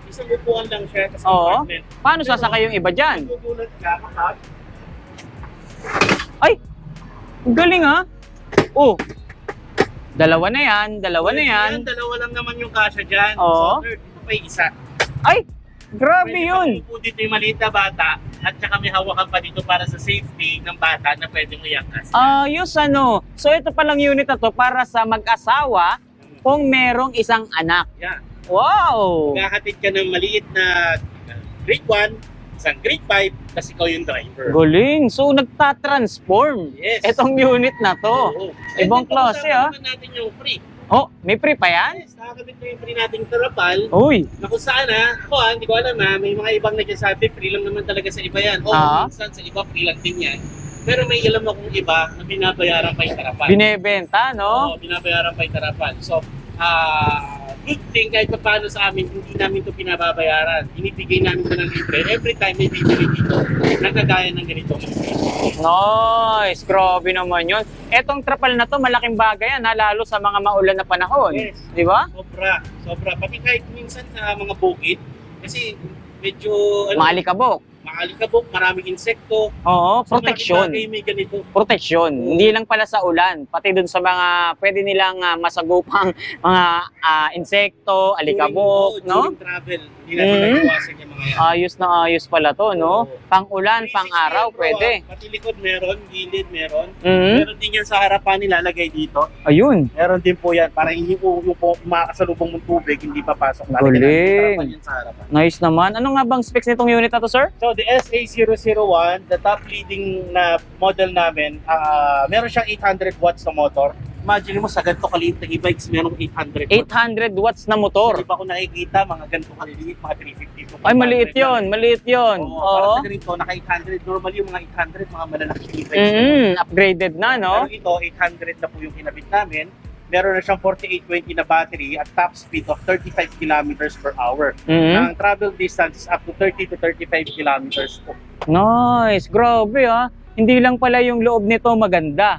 isang upuan lang siya sa Oo. compartment. Paano sasakay yung iba dyan? Magugulat ka, mahal. Ay! Galing ha? Oh. Dalawa na yan. Dalawa lang naman yung kasya dyan. Oo. So, dito pa yung isa. Ay! Grabe Pwede yun. pa upo dito yung maliit na bata at saka may hawakan pa dito para sa safety ng bata na pwedeng iangkas. Ayos ano. So ito palang unit na to para sa mag-asawa kung merong isang anak. Yeah. Wow! Magkakatid ka ng maliit na grade 1, isang grade 5, kasi ikaw yung driver. Galing. So nagtatransform Yes. itong unit na to. Oo. Ibang And then, klase, pag-usapan naman natin yung free. Oh, may free pa yan? Yes, nakakabit na yung free nating tarapal. Uy! Na kung saan hindi ko alam may mga ibang nagsasabi, free lang naman talaga sa iba yan. Minsan sa iba, free lang din yan. Pero may alam akong iba na binabayaran pa yung tarapal. Binebenta, no? Oo, binabayaran pa yung tarapal. So, good thing kahit pa paano sa amin, hindi namin ito pinababayaran. Inibigay namin ito ng libre. Every time may bibili dito, nagkagaya ng ganito. Nice! Grabe naman yun. Etong trapal na to, malaking bagay yan, lalo sa mga maulan na panahon. Yes. Di ba? Sobra. Pati kahit minsan sa mga bukid, kasi medyo Maalikabok. maalikabok, maraming insekto. Oo, So, protection. malaking bagay may ganito. Protection. Hindi lang pala sa ulan, pati dun sa mga pwede nilang masagupang mga insekto, alikabok, no? During travel, hindi natin naiwasan yung mga yan. Ayos na ayos pala to, no? Oo. Pang-ulan, pang-araw, pwede. Pati likod meron, gilid meron. Mhm. Meron din yan sa harapan nilalagay dito. Ayun. Meron din po yan para hindi po yung makakasalubong mong tubig, hindi papasok. Galing. Harapan yan sa harapan. Nice naman. Ano nga bang specs nitong unit na to, sir? So the SA001, the top leading na model namin, meron siyang 800 watts na motor. Imagine mo sa ganito kaliit na e-bikes, merong 800 watts. 800 watts na motor. Hindi pa ako nakikita, mga ganito kaliliit, mga 350 to 500 Ay, maliit yun. Maliit yun. Oo, para Oo. sa ganito, naka 800. Normally yung mga 800, mga malalaking e-bikes. Upgraded na, no? Pero ito, 800 na po yung kinabit namin. Meron na siyang 4820 na battery at top speed of 35 kilometers per hour. Mhm. Ang travel distance is up to 30 to 35 kilometers po. Nice. Grabe, ha? Hindi lang pala yung loob nito maganda.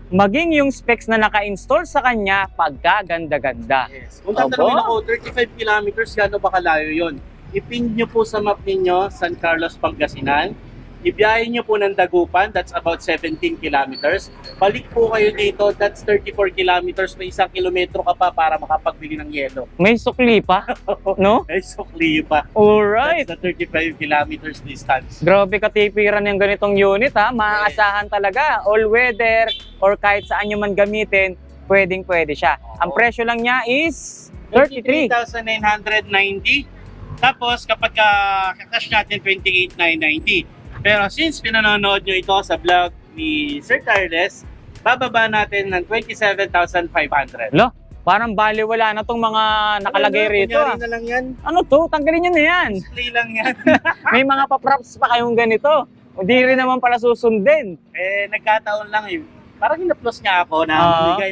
Maging yung specs na naka-install sa kanya, pagkaganda-ganda. Yes. Kung tatanungin Aba. ako, 35 kilometers, gano'n ba kalayo yun? I-pin nyo po sa map ninyo, San Carlos, Pangasinan. Ibiyahin nyo po ng Dagupan, that's about 17 kilometers. Balik po kayo dito, that's 34 kilometers. May 1 kilometro ka pa para makapagbili ng yelo. May sukli pa, no? Ay, sukli pa. Alright. That's the 35 kilometers distance. Grabe katipiran yung ganitong unit, ha? Maaasahan talaga. All weather or kahit saan nyo man gamitin, pwedeng-pwede siya. Ang presyo lang niya is 33. 33,990. Tapos kapag kakash natin 28,990. Pero since pinanonood nyo ito sa vlog ni Sir Carles, bababa natin ng 27,500. Lo, parang baliwala na tong mga nakalagay rito, ha? Kunyari na lang yan. Ano to? Tanggalin nyo na yan. Display lang yan. May mga paprops pa kayong ganito. Hindi rin naman pala susundin. Nagkataon lang eh. Parang hinaplos niya ako na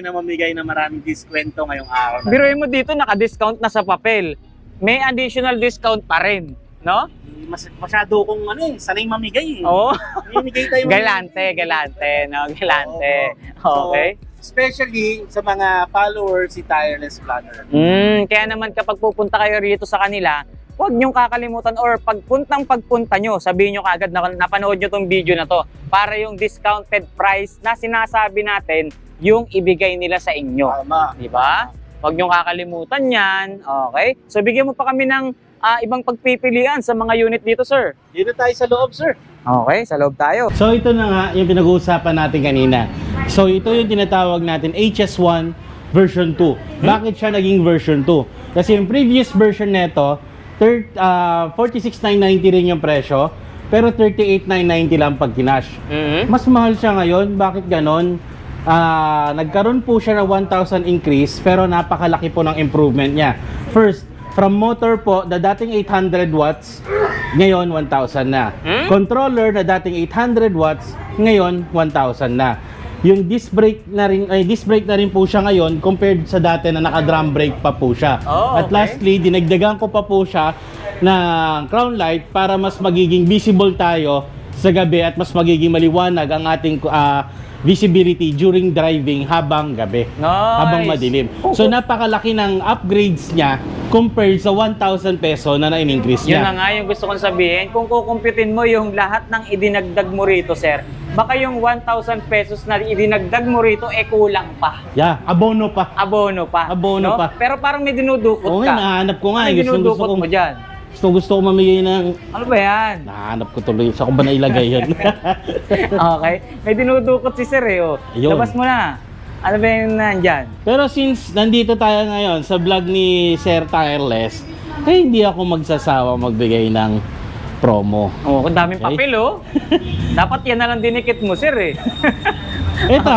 mamigay na maraming diskwento ngayong araw. Biruin mo dito, naka-discount na sa papel. May additional discount pa rin, no? Masyado kong sanay mamigay eh. Oo. Mamimigay tayo. Galante, no? Galante. Okay. Especially sa mga followers si Tireless Vlogger. Kaya naman kapag pupunta kayo rito sa kanila, huwag niyong kakalimutan or pagpunta nyo, sabihin nyo kaagad na napanood nyo tong video na to para yung discounted price na sinasabi natin yung ibigay nila sa inyo. Tama. Di ba? Huwag niyong kakalimutan yan. Okay? So bigyan mo pa kami ng ibang pagpipilian sa mga unit dito, sir. Dito tayo sa loob, sir. Okay, sa loob tayo. So ito na nga yung pinag-uusapan natin kanina. So ito yung tinatawag natin HS1 version 2. Bakit siya naging version 2? Kasi yung previous version nito, 46,990 rin yung presyo, pero 38,990 lang pag kinash. Mas mahal siya ngayon. Bakit ganon? Nagkaroon po siya ng 1,000 increase, pero napakalaki po ng improvement niya. First, from motor po, na dating 800 watts, ngayon 1,000 na. Controller na dating 800 watts, ngayon 1,000 na. Yung disc brake na rin po siya ngayon compared sa dati na naka-drum brake pa po siya. Oh, At okay. lastly, dinagdagan ko pa po siya ng crown light para mas magiging visible tayo sa gabi at mas magiging maliwanag ang ating visibility during driving habang gabi, Nice. habang madilim. So napakalaki ng upgrades niya compared sa 1,000 peso na na-increase Yun na niya. nga yung gusto kong sabihin. Kung kukumpitin mo yung lahat ng idinagdag mo rito, sir, baka yung 1,000 pesos na idinagdag mo rito, kulang pa. Yeah, abono pa. Abono pa. Abono pa. Pero parang may dinudukot Oo ka. nga, nahanap ko nga. May Gusto dinudukot mo dyan. ko mamigay ng... Ano ba yan? Nahanap ko tuloy. Sa ko ba nailagay yun? Okay. May dinudukot si sir eh. Oh. Ayun. Labas mo na. Ano ba yung nandyan? Pero since nandito tayo ngayon sa vlog ni Sir Tireless, hindi ako magsasawa magbigay ng promo. Oh, kung daming Okay. papel oh. Dapat yan na lang dinikit mo sir eh. Ito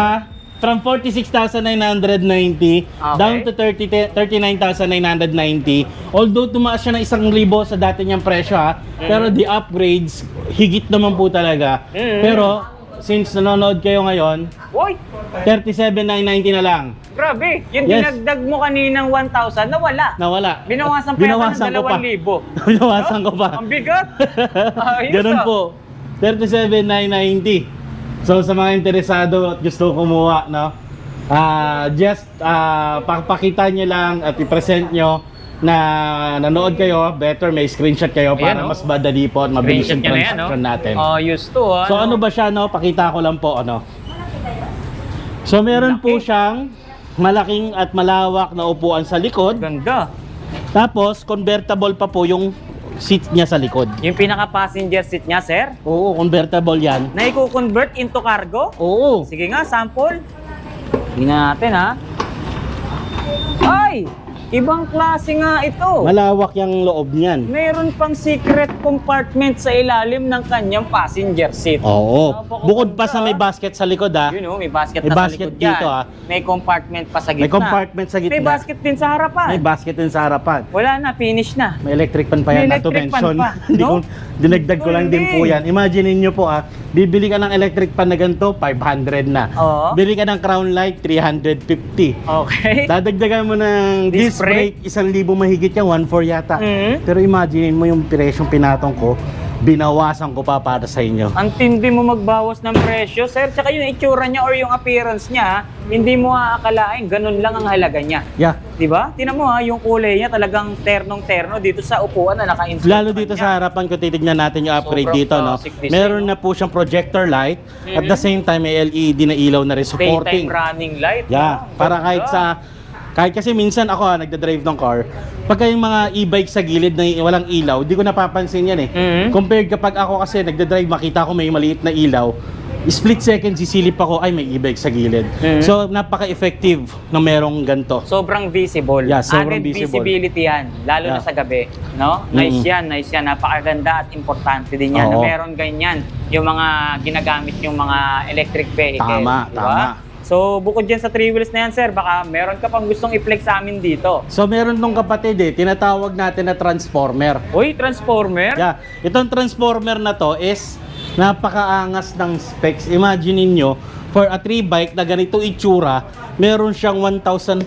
from 46,990 down to 39,990. Although tumaas siya ng 1,000 sa dati niyang presyo pero the upgrades higit naman po talaga. Pero since nanonood kayo ngayon, Uy, 37,990 na lang. grabe. Yung Yes. dinagdag mo kaninang 1,000, nawala. Nawala. Binawasan pa yata Binawasan ng ko pa. 2,000. Binawasan ko pa. Ang bigat. Ayos, Ganun ah. po. 37,990. So sa mga interesado at gusto kumuha, no? Pakita nyo lang at i-present nyo na nanood kayo, better may screenshot kayo para Ayan, no? mas madali po at mabilis yung Screenshot nyo na yan, transaction natin. Ayos to, So ano ba siya, no? Pakita ko lang po, ano. So meron po Laki. siyang malaking at malawak na upuan sa likod. Ganda. Tapos convertible pa po yung seat niya sa likod. Yung pinaka-passenger seat niya, sir, Oo, convertible yan. na i-convert into cargo. Oo. Sige nga, sample. Tingnan natin, ha. Ay! Ibang klase nga ito. Malawak yung loob niyan. Meron pang secret compartment sa ilalim ng kanyang passenger seat. Oo. Napakaganda. Bukod pa sa may basket sa likod Yun, may basket May na basket sa likod dito, yan. May compartment pa sa gitna. May compartment sa gitna. May basket din sa harapan. May basket din sa harapan. Wala na, finish na. May electric pan pa May yan, not to electric fan mention. pa, Hindi no? ko- dinagdag ko lang din po Hindi. yan. Imagine niyo po bibili ka ng electric pan na ganito, 500 na. Oo. Bili ka ng crown light, 350. Okay. Dadagdagan mo ng Disc disc brake, 1,000 mahigit yan, 1,400 yata. Mhm. Pero imagine mo yung presyong pinatong ko, binawasan ko pa para sa inyo. Ang tindi mo magbawas ng presyo, sir. Tsaka yung itsura niya or yung appearance niya, hindi mo aakalain, ganun lang ang halaga niya. Yeah. Di ba? Tingnan mo yung kulay niya talagang ternong-terno dito sa upuan na naka-install. Lalo dito sa harapan ko, titignan natin yung upgrade Sobrang dito, no? classic design, Meron no? na po siyang projector light. At the same time, may LED na ilaw na rin supporting. Daytime running light. Yeah, no? para Ganda. kahit kasi minsan ako nagda-drive ng car, pagka yung mga e-bike sa gilid na walang ilaw, di ko napapansin yan eh. Mhm. Compared kapag ako kasi nagda-drive, makita ko may maliit na ilaw, split second sisilip ako, ay may e-bike sa gilid. Mhm. So napaka-effective na merong ganito. Sobrang visible. Yeah, sobrang Added visible. visibility yan, lalo na Yeah. sa gabi. No? Nice yan, nice yan. Napakaganda at importante din yan na Oo. meron ganyan yung mga ginagamit yung mga electric vehicle. Tama, di ba? tama. So, bukod dyan sa 3 wheels na yan, sir, baka meron ka pang gustong i-flex sa amin dito. So meron tong kapatid tinatawag natin na transformer. Uy, transformer? Yeah, itong transformer na to is napakaangas ng specs. Imagine niyo for a 3 bike na ganito itsura, meron siyang 1,500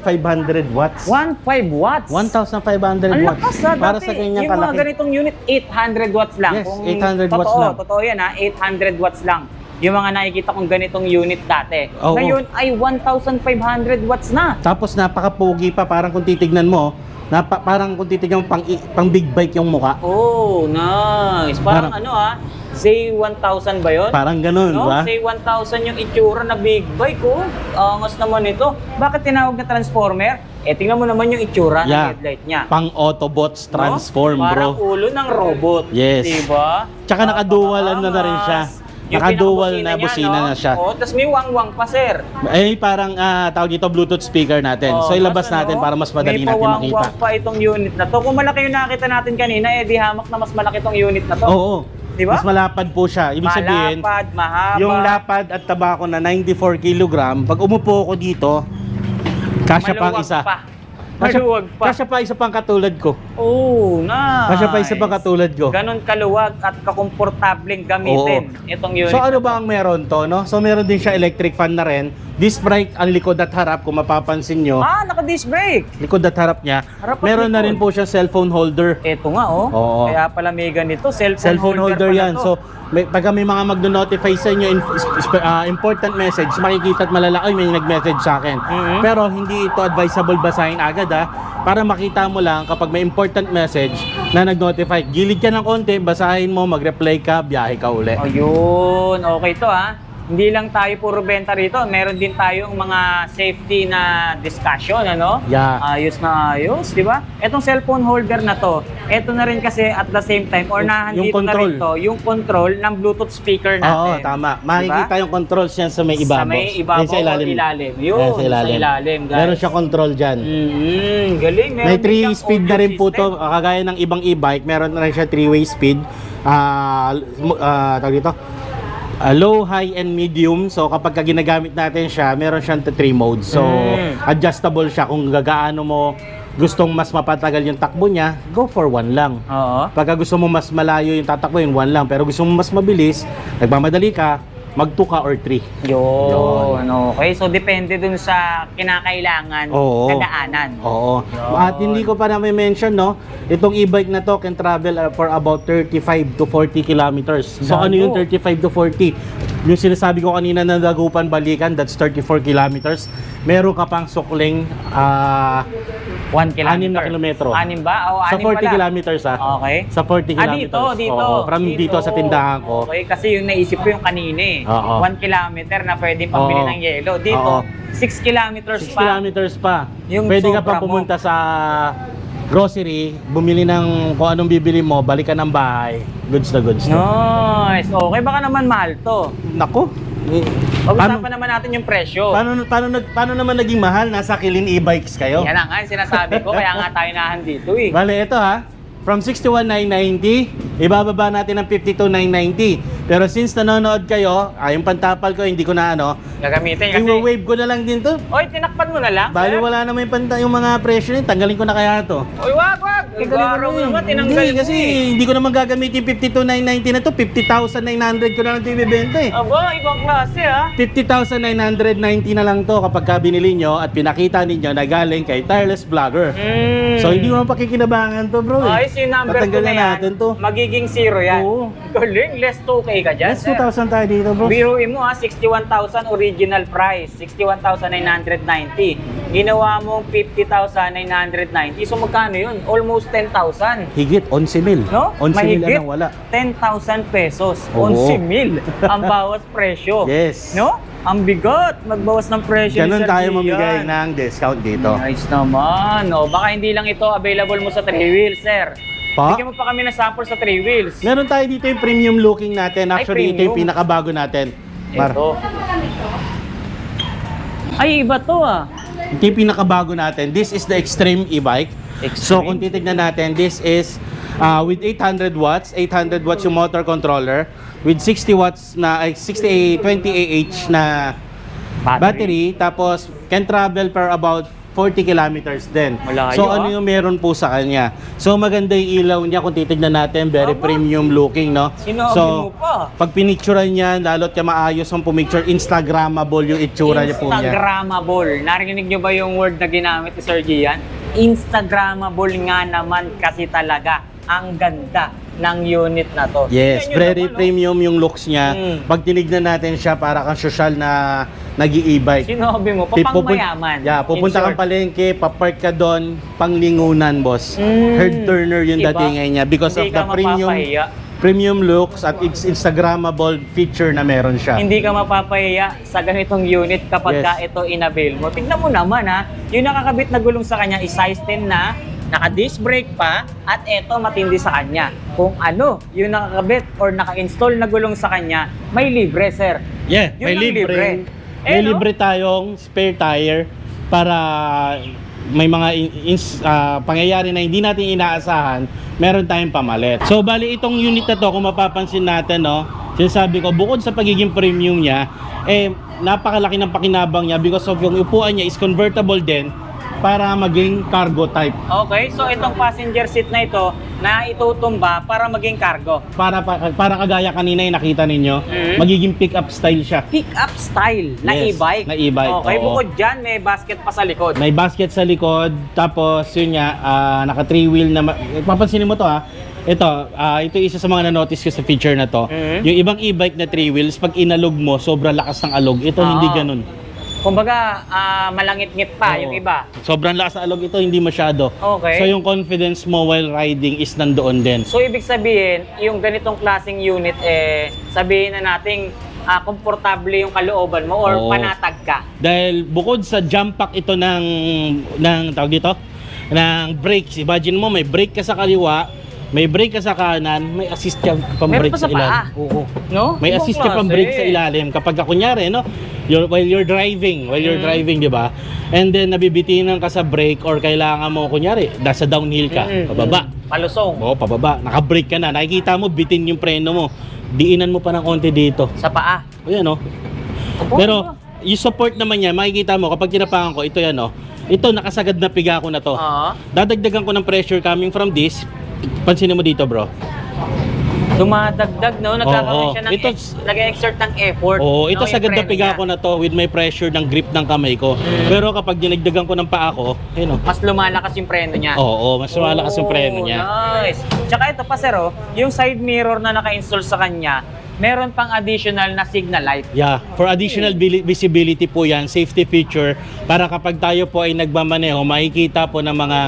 watts. 1.5 watts? 1,500 Ang watts. lakas Para dati, sa kanyang yung mga kalaki. ganitong unit, 800 watts lang. Yes, 800 watts lang. Totoo yan 800 watts lang. yung mga nakikita kong ganitong unit dati. Oo. Ngayon ay 1,500 watts na. Tapos napaka-pogi pa, parang kung titignan mo, parang kung titignan mo pang big bike yung mukha. Oh, nice. Parang say 1,000 ba yun? Parang ganun, No? ba? Say 1,000 yung itsura na big bike, oh. Angas naman ito. Bakit tinawag na transformer? Tingnan mo naman yung itsura ng headlight niya. Pang Autobots transform, No? Parang bro. ulo ng robot. Yes. Diba? Tsaka naka-dual na rin siya. Yung Naka-dual na pinaka-busina busina niya, na siya. Oh, tapos may wang-wang pa, sir. Parang tawag dito Bluetooth speaker natin. So ilabas natin para mas madali natin makita. May pawang-wang pa itong unit na to. Kung malaki yung nakita natin kanina, di hamak na mas malaki itong unit na to. Oo. Diba? Mas malapad po siya. Ibig sabihin, Malapad, mahaba. yung lapad at taba ko na 94 kg, pag umupo ko dito, kasya pang Maluwag isa. pa. Maluwag pa. Kasya pa isa pang katulad ko. Oh, nice. Kasya pa isa pang katulad ko. Ganon kaluwag at kakomportableng gamitin itong unit. So ano ba ang meron to, no? So meron din siya electric fan na rin. Disc brake ang likod at harap kung mapapansin nyo. Naka-disc brake. Likod at harap niya. Harap at Meron na likod. rin po siya cellphone holder. Ito nga, oh. Oo. Kaya pala may ganito. Cellphone holder pala yan. to. So, pagka may mga magno-notify sa inyo, important message, makikita at malala, ay may nag-message sa akin. Mhm. Pero hindi ito advisable basahin agad para makita mo lang kapag may important message na nag-notify. Gilid ka ng konti, basahin mo, mag-reply ka, biyahe ka uli. Ayun, okay to Hindi lang tayo puro benta rito, meron din tayong mga safety na discussion, ano? Yeah. Ayos na ayos, di ba? Etong cellphone holder na to, eto na rin kasi at the same time, or nahandito na rin to, yung control ng Bluetooth speaker natin. Oo, tama. Makikita yung controls yan sa may ibabaw. Sa may ibabaw Sa ilalim. o ilalim. Yun, Yan, sa ilalim, guys. Meron siya control dyan. Galing. Meron May din 3 siyang speed na audio rin po to, system. kagaya ng ibang e-bike, meron na rin siya 3-way speed. Tawag dito, low, high, and medium. So kapag ginagamit natin siya, meron siyang 3 modes. So adjustable siya kung gaano mo gustong mas mapatagal yung takbo niya, go for 1 lang. Oo. Pagka gusto mo mas malayo yung tatakbo, yung 1 lang. Pero gusto mo mas mabilis, nagmamadali ka, mag 2 ka or 3. Yun. Okay. So, depende dun sa kinakailangan Oo. na daanan. Oo. Yun. At hindi ko pa na may mention, no? Itong e-bike na to can travel for about 35 to 40 kilometers. So ano yung 35 to 40? Yung sinasabi ko kanina na Dagupan Balikan, that's 34 kilometers. Meron ka pang sukling 1 kilometer. 6 na kilometro. 6 ba? O, Sa 6 40 pala. kilometers Okay. Sa 40 kilometers. Dito. Oo, from dito sa tindahan ko. Okay, kasi yung naisip ko yung kanina Oo. 1 kilometer na pwede pambili Oo. ng yelo. Dito, Oo. 6 kilometers 6 pa. kilometers pa. Yung Pwede ka sobra pa mo. pumunta sa grocery, bumili ng kung anong bibili mo, balikan ng bahay. Goods na goods. Nice. Okay, baka naman mahal to. Nako. Pag-usapan naman natin yung presyo. Paano naman naging mahal? Nasa Kilin e-bikes kayo? Yan na nga yung sinasabi ko, kaya nga tayo nahan dito Bale, ito from 61,990, ibababa natin ng 52,990. Pero since nanonood kayo, yung pantapal ko, hindi ko na Gagamitin kasi. i-wave ko na lang din to. Oy, tinakpan mo na lang. Bale, sir. wala naman yung mga presyo nito. Tanggalin ko na kaya to. Oy, wag. Gagaraw mo naman, tinanggal Hindi, kasi hindi ko naman gagamitin 52,990 na to. 50,900 ko na lang ito ibibenta Aba, ibang klase 50,990 na lang to kapag binili nyo at pinakita ninyo na galing kay Tireless Vlogger. So hindi mo pakikinabangan to, bro. Ayos yung number ko Tatanggalin na yan. natin to. Magiging 0 yan. Oo. Galing, less 2K ka dyan. Yes, 2,000 tayo dito, bro. Biruin mo 61,000 original price, 61,990. Ginawa mong 50,990. So magkano yun? Almost 10,000. Higit 11,000. No? 11,000 Mahigit ang wala. 10,000 pesos. Oo. 11,000 ang bawas presyo. Yes. No? Ang bigat. Magbawas ng presyo. Ganun ni Sir tayo Gian. mamigay ng discount dito. Nice naman. O, baka hindi lang ito available mo sa 3 wheels, sir. Pa? Bigyan mo pa kami ng sample sa 3 wheels. Meron tayo dito yung premium looking natin. Actually, ito yung premium. pinakabago natin. Ito. Ay, iba to Ito yung pinakabago natin. This is the Extreme e-bike. So kung titignan natin, this is with 800 watts. 800 watts yung motor controller. With 60 watts na, 20 AH na battery. Tapos can travel per about 40 kilometers din. Malayo, So ano yung meron po sa kanya? So maganda yung ilaw niya kung titignan natin, very Tama. premium looking, no? Sinabi So mo pa. pag pinicturean niya, lalo't ka maayos ang pumicture, Instagrammable yung itsura niya po niya. Instagrammable. Narinig nyo ba yung word na ginamit ni Sir Gian? Instagrammable nga naman kasi talaga. Ang ganda. ng unit na to. Yes, Tingnan nyo very naman, premium yung looks niya. Pag tinignan natin siya, para kang social na nag-i-e-bike. Sinabi mo, papang-mayaman. Yeah, pupunta In kang palengke, papark ka doon, panglingunan, boss. Head turner yung Iba. datingan niya because Hindi of the ka mapapahiya. premium looks at its Instagrammable feature na meron siya. Hindi ka mapapahiya sa ganitong unit kapag Yes. ka ito inavail mo. Tignan mo naman ha, yung nakakabit na gulong sa kanya is size 10 na, naka-disc brake pa, at ito matindi sa kanya. Kung ano yung nakakabit or naka-install na gulong sa kanya, may libre, sir. Yeah, Yun may ang libre. may Eh, no? libre tayong spare tire para may mga pangyayari na hindi natin inaasahan, meron tayong pamalit. So bali itong unit na to, kung mapapansin natin, no, sinasabi ko, bukod sa pagiging premium niya, napakalaki ng pakinabang niya because of yung upuan niya is convertible din para maging cargo type. Okay, so itong passenger seat na ito, na itutumba para maging cargo. Para kagaya kanina yung nakita ninyo, magiging pick-up style siya. Pick-up style na Yes, e-bike. na e-bike, Okay, oo. bukod dyan, may basket pa sa likod. May basket sa likod, tapos yun nga, naka 3-wheel na, papansinin mo to ha, ito isa sa mga na-notice ko sa feature na to. Yung ibang e-bike na 3 wheels, pag inalog mo, sobrang lakas ng alog. Ito hindi ganun. Kumbaga, malangit-ngit pa Oo. yung iba. Sobrang lakas ng alog, ito hindi masyado. Okay. So yung confidence mo while riding is nandoon din. So, ibig sabihin, yung ganitong klaseng unit, sabihin na nating komportable yung kalooban mo or Oo. panatag ka. Dahil bukod sa jump pack ito ng tawag dito, ng brakes. Imagine mo, may brake ka sa kaliwa, may brake ka sa kanan, may assist ka pang Meron brake pa sa sa paa? ilalim. Oo. No? May Ibang assist ka pang klase. brake sa ilalim kapag kunyari, no? While you're driving, di ba? And then nabibitinan ka sa brake or kailangan mo kunyari, nasa downhill ka, pababa. Palusong. Oo, pababa. Naka-brake ka na. Nakikita mo bitin yung preno mo. Diinan mo pa ng konti dito. Sa paa. Ayan, no? Opo, Pero yung support naman niya, makikita mo kapag tinapakan ko, ito yan, no? Ito nakasagad na piga ko na to. Oo. Dadagdagan ko ng pressure coming from this. Pansinin mo dito, bro. Dumadagdag, no? Nagkakaroon Oo. siya ng Ito- nag-exert ng effort. Oo, ito no, yung sagad na preno piga niya. ko na to with my pressure ng grip ng kamay ko. Pero kapag dinagdagan ko ng paa ko, ayun, no? Mas lumalakas yung preno niya. Oo, mas malakas yung preno niya. Nice. Tsaka ito pa, sir, yung side mirror na naka-install sa kanya, meron pang additional na signal light. Yeah, for additional visibility po yan, safety feature, para kapag tayo po ay nagmamaneho, makikita po ng mga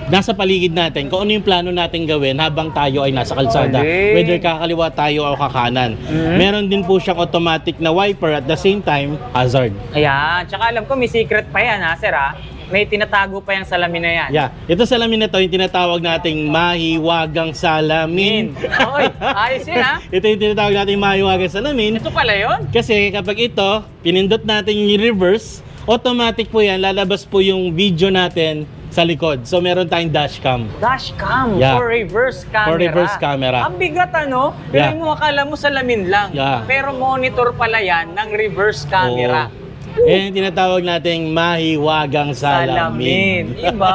nasa paligid natin kung ano yung plano natin gawin habang tayo ay nasa kalsada. Galing. Whether kakaliwa tayo o kakanan. Meron din po siyang automatic na wiper at the same time, hazard. Ayan. Tsaka alam ko, may secret pa yan, ha, sir, ha? May tinatago pa yung salamin na yan. Yeah, ito salamin na to, yung tinatawag nating mahiwagang salamin. Oy, ayos yun, ha? Ito yung tinatawag nating mahiwagang salamin. Ito pala yun? Kasi kapag ito, pinindot natin yung reverse, automatic po yan, lalabas po yung video natin sa likod. So meron tayong dashcam. Dashcam Yeah. for reverse camera. For reverse camera. Ang bigat, ano? Yeah. Pero mo akala mo salamin lang. Yeah. Pero monitor pala yan ng reverse camera. Yan yung tinatawag nating mahiwagang salamin. Iba.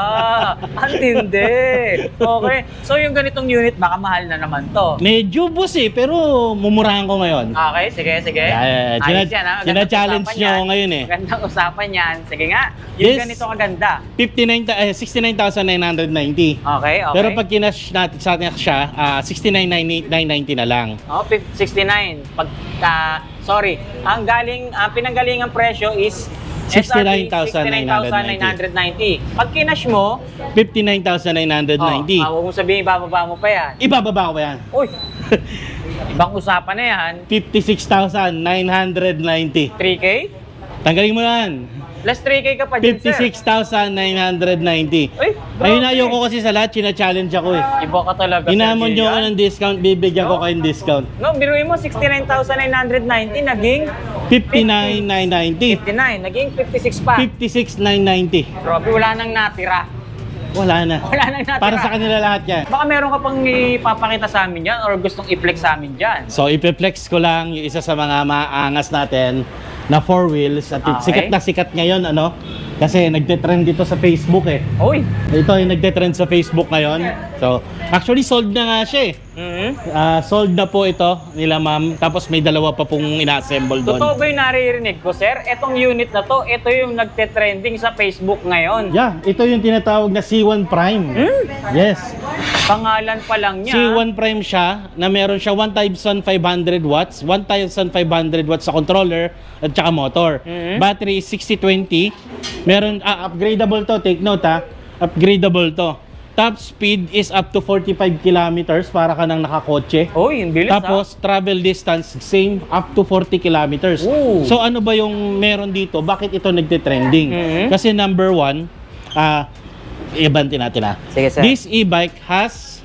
Antindi. Okay. So yung ganitong unit, baka mahal na naman to. Medyo boss pero mumurahan ko ngayon. Okay, sige, sige. Yeah, Ayos yan, ha? Magandang challenge usapan nyo yan. ako ngayon eh. Magandang usapan yan. Sige nga. Yung This- ganito kaganda. 69,990. Okay, okay. Pero pag kinash natin sa atin siya, 69,990 na lang. Oh, 69. Pag, sorry. Ang pinanggalingang presyo is 69,990. 69,990. Pag kinash mo, 59,990. huwag mo sabihin, bababa mo pa yan. Ibababa ko ba yan? Uy, ibang usapan na yan. 56,990. 3K? Tanggalin mo yan. Plus 3K ka pa dyan, sir. 56,990. Uy, Ayun na, grabe. ayoko kasi sa lahat, china-challenge ako eh. Iba ka talaga, Inamon Sir nyo ako Gian. ng discount, bibigyan ko kayong discount. No, biruin mo, 69,990 naging 59,990. 59, naging 56 pa. 56,990. Grabe, wala nang natira. Wala na. Wala nang natira. Para sa kanila lahat yan. Baka meron ka pang ipapakita sa amin dyan or gustong i-flex sa amin dyan. So, ipeflex ko lang yung isa sa mga maangas natin na 4 wheels. At Okay. sikat na sikat ngayon, ano? Kasi nagte-trend dito sa Facebook eh. Uy! Ito yung nagte-trend sa Facebook ngayon. So, actually sold na nga siya eh. Sold na po ito nila ma'am. Tapos may dalawa pa pong ina-assemble doon. Totoo ba yung naririnig ko, sir? Etong unit na to, ito yung nagte-trending sa Facebook ngayon. Yeah, ito yung tinatawag na C1 Prime. Yes. Pangalan pa lang niya. C1 Prime siya na meron siya 1,500 watts, 1,500 watts sa controller at saka motor. Battery is 6020. Meron upgradable to, take note upgradable to. Top speed is up to 45 kilometers para ka nang nakakotse. Uy, yung bilis Tapos travel distance same up to 40 kilometers. Ooh. So ano ba yung meron dito? Bakit ito nagte-trending? Kasi number one, ibantin natin Sige, sir. This e-bike has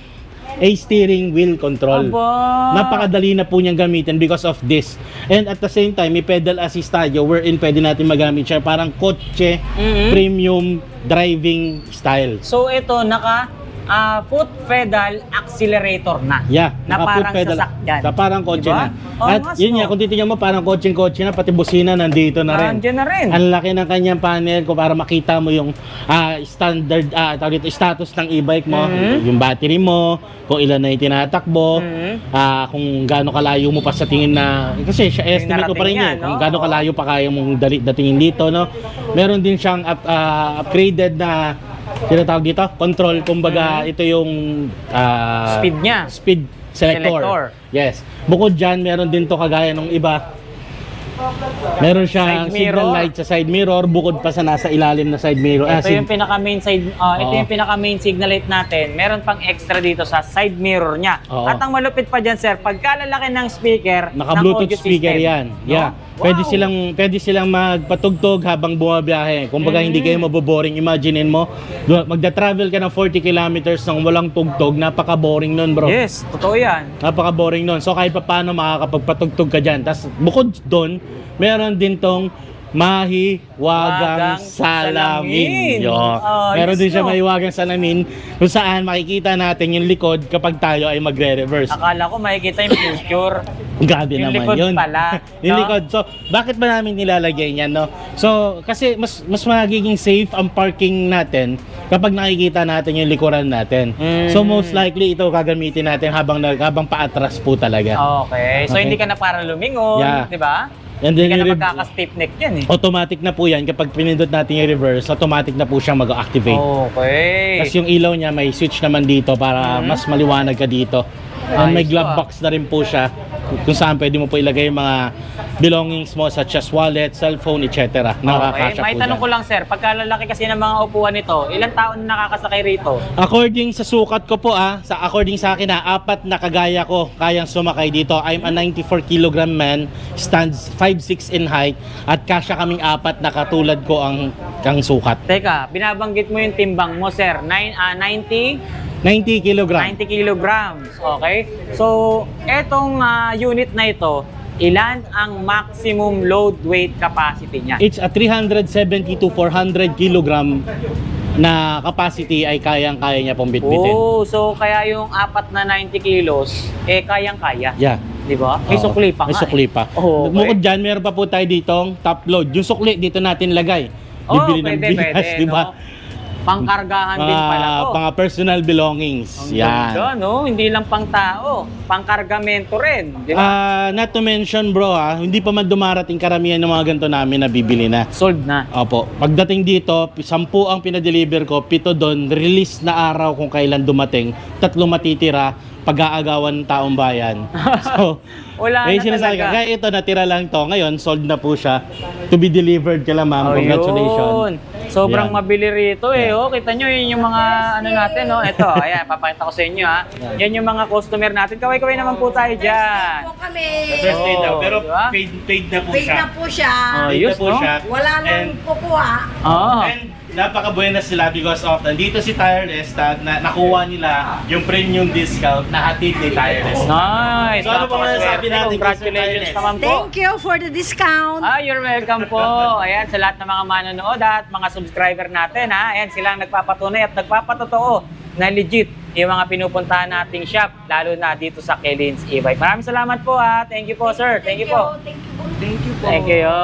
a steering wheel control. Aba. Napakadali na po niyang gamitin because of this. And at the same time, may pedal assist tayo wherein pwede natin magamit siya parang kotse premium driving style. So ito, foot pedal accelerator na. Yeah, Na naka-foot parang pedal. sasakyan. Na parang kotse Diba? na. Oh, At mas, yun no? nga, kung titingnan mo, parang kotseng-kotse na, pati busina nandito na rin. Nandiyan na rin. Ang laki ng kanyang panel ko para makita mo yung standard status ng e-bike mo, yung battery mo, kung ilan na yung tinatakbo, kung gaano kalayo mo pa sa tingin na, kasi siya estimate ko pa rin narating yun, yan, kung no? gaano kalayo pa kaya mong datingin dito, no? Meron din siyang upgraded na tinatawag dito, control, kumbaga ito yung Speed niya. speed selector. Yes. Bukod dyan, meron din to kagaya ng iba. Meron siyang Side signal mirror. light sa side mirror bukod pa sa nasa ilalim na side mirror. Ito yung pinaka main side, ito Oo. yung pinaka main signal light natin. Meron pang extra dito sa side mirror niya. Oo. At ang malupit pa diyan, sir, pagkalalaki ng speaker, Naka-Bluetooth ng audio speaker system. yan. No? Yeah. Wow. Pwede silang magpatugtog habang bumabiyahe. Kumbaga hindi kayo maboboring. Imaginein mo, magda-travel ka ng 40 kilometers nang walang tugtog, napaka-boring nun, bro. Yes, totoo yan. Napaka-boring nun. So kahit pa paano makakapagpatugtog ka dyan. Tapos bukod doon, meron din tong mahiwagang Wagang salamin. salamin. Yo. Meron Yes, din siya no? mahiwagang salamin kung saan makikita natin yung likod kapag tayo ay magre-reverse. Akala ko makikita yung future. Grabe Yung naman likod yun. pala, Yung no? likod. So, bakit ba namin nilalagay yan, no? So, kasi mas magiging safe ang parking natin kapag nakikita natin yung likuran natin. So, most likely ito gagamitin natin habang paatras po talaga. Okay. So Okay. hindi ka na para lumingon, Yeah. di ba? And Hindi then ka na yung magkaka-stiff neck yan eh. automatic na po yan. Kapag pinindot natin yung reverse, automatic na po siyang mag-activate. Okay. Tapos yung ilaw niya, may switch naman dito para mas maliwanag ka dito. And may Ayos glove to, box na rin po siya kung saan pwede mo po ilagay yung mga belongings mo such as wallet, cellphone, etc. Okay. Nakakasya May po tanong ko dyan. lang sir, pagkalalaki kasi ng mga upuan nito, ilang taon na nakakasakay rito? According sa sukat ko po according sa akin apat na kagaya ko kayang sumakay dito. I'm a 94 kilogram man, stands 5'6" in height at kasya kaming apat na katulad ko ang sukat. Teka, binabanggit mo yung timbang mo sir, 90 90 kilogram. kilograms. Okay? So, etong unit na ito, ilan ang maximum load weight capacity niya? It's a 370 to 400 kilogram na capacity ay kayang-kaya niya pong bitbitin. Oh, so kaya yung apat na 90 kilos, kayang-kaya. Yeah. Di ba? May Oo. sukli pa nga. May sukli pa. Oh, okay. Bukod dyan, meron pa po tayo ditong top load. Yung sukli, dito natin lagay. Oh, Bibili ng bigas, di ba? no? Pangkargahan din pala to. Mga personal belongings. Ang Yan. ganda, no? Hindi lang pang tao, pangkargamento rin. Di ba? Not to mention bro hindi pa man dumarating karamihan ng mga ganito namin na bibili na. Sold na. Opo. Pagdating dito, 10 ang pinadeliver ko, 7 doon, release na araw kung kailan dumating, 3 matitira, pag-aagawan ng taong bayan. So, Wala na sinasabi ko, talaga. kaya ito natira lang to. Ngayon, sold na po siya. To be delivered ka lang ma'am. Oh, Congratulations. yun. Sobrang Yan. mabili rito eh. Oh. Kita nyo yun yung mga ano natin. Oh. Ito, ayan, papakita ko sa inyo ha. Yan yung mga customer natin. Kaway-kaway naman po tayo dyan. po kami. First day daw, Oh, pero diba? paid na po Paid siya. na po siya. Oh, Paid yun, na po no? siya. Wala nang And- kukuha. Oh. And napaka-buenas sila because of nandito si Tireless na nakuha nila yung premium discount na hatid ni Tireless. Nice. So, ano pa Napakaswerte. masasabi natin kay Sir Congratulations Tireless? naman po. Thank you for the discount. You're welcome po. Ayan, sa lahat ng mga manonood at mga subscriber natin ha. Ayan, sila ang nagpapatunay at nagpapatotoo na legit yung mga pinupuntahan nating shop, lalo na dito sa Kelly's e-bike. Maraming salamat po ha. Thank you po, sir. Thank you po. Thank you po. Thank you po. Thank you.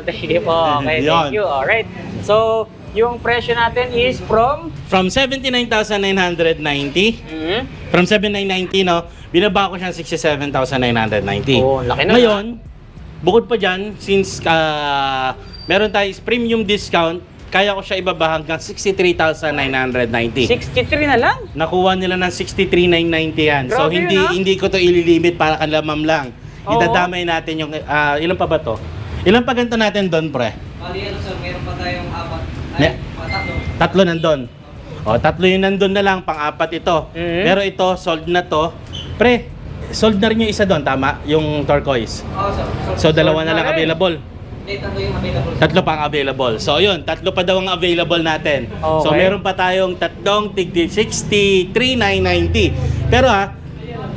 Thank you po. Okay, Yan. thank you. Alright. So, yung presyo natin is from From 79,990, from 7,990, no, binaba ko siyang 67,990. Oh, laki na. Ngayon, bukod pa dyan, since meron tayo premium discount, kaya ko siya ibaba hanggang 63,990. 63 na lang? Nakuha nila ng 63,990 yan. So Grabe yun, ah. hindi ko to ililimit para kanlamam lang. Oo. Idadamay natin yung ilan pa ba to? Ilan pa ganito natin doon, pre? Bali, ano sir, meron pa tayong apat. Ne- Tatlo. Tatlo nandun. O, tatlo yung nandun na lang, pang-apat ito. Mhm. Pero ito, sold na to. Pre, sold na rin yung isa doon, tama? Yung turquoise. Oo, sir. So, dalawa Sold na na lang rin. available. Tatlo yung available. Sir. Tatlo pang available. So, yun, tatlo pa daw ang available natin. So, Okay. meron pa tayong tatlong tigdi 63,990. Pero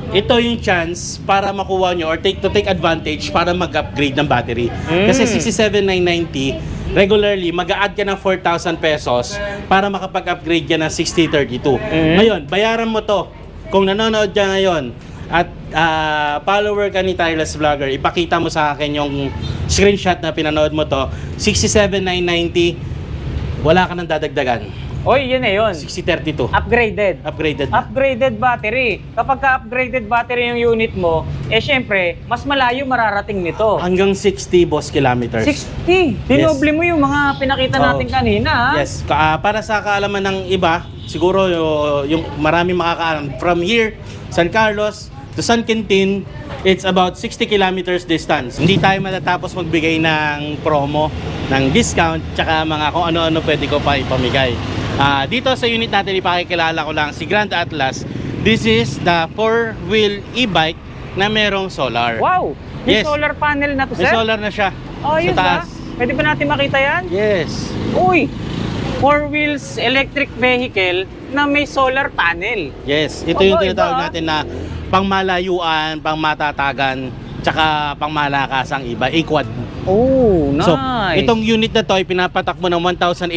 ito yung chance para makuha nyo or take advantage para mag-upgrade ng battery. Kasi 67,990, regularly, mag-a-add ka ng 4,000 pesos para makapag-upgrade ka ng 6032. Ngayon, bayaran mo to. Kung nanonood ka ngayon at follower ka ni Tireless Vlogger, ipakita mo sa akin yung screenshot na pinanood mo to, 67,990, wala ka nang dadagdagan. Oy, yun na yun. 6032. Upgraded. Upgraded na. Upgraded battery. Kapag ka-upgraded battery yung unit mo, syempre, mas malayo mararating nito. Hanggang 60 boss kilometers. 60! Dinoble mo yung mga pinakita natin kanina, ha? Yes. Para sa kaalaman ng iba, siguro yung marami makakaalam, from here, San Carlos to San Quintin, it's about 60 kilometers distance. Hindi tayo matatapos magbigay ng promo, ng discount, tsaka mga kung ano-ano pwede ko pa ipamigay. Dito sa unit natin, ipakikilala ko lang si Grand Atlas. This is the 4-wheel e-bike na merong solar. Wow! May Yes. solar panel na to, May sir? solar na siya. Oh, yun, sa taas. Pwede ba natin makita yan? Yes. Uy! 4 wheels electric vehicle na may solar panel. Yes, ito Oh, yung iba, tinatawag natin na pangmalayuan, pangmatatagan, tsaka pangmalakasang iba, e-quad. Oh, nice. So, itong unit na to ay pinapatakbo ng 1,800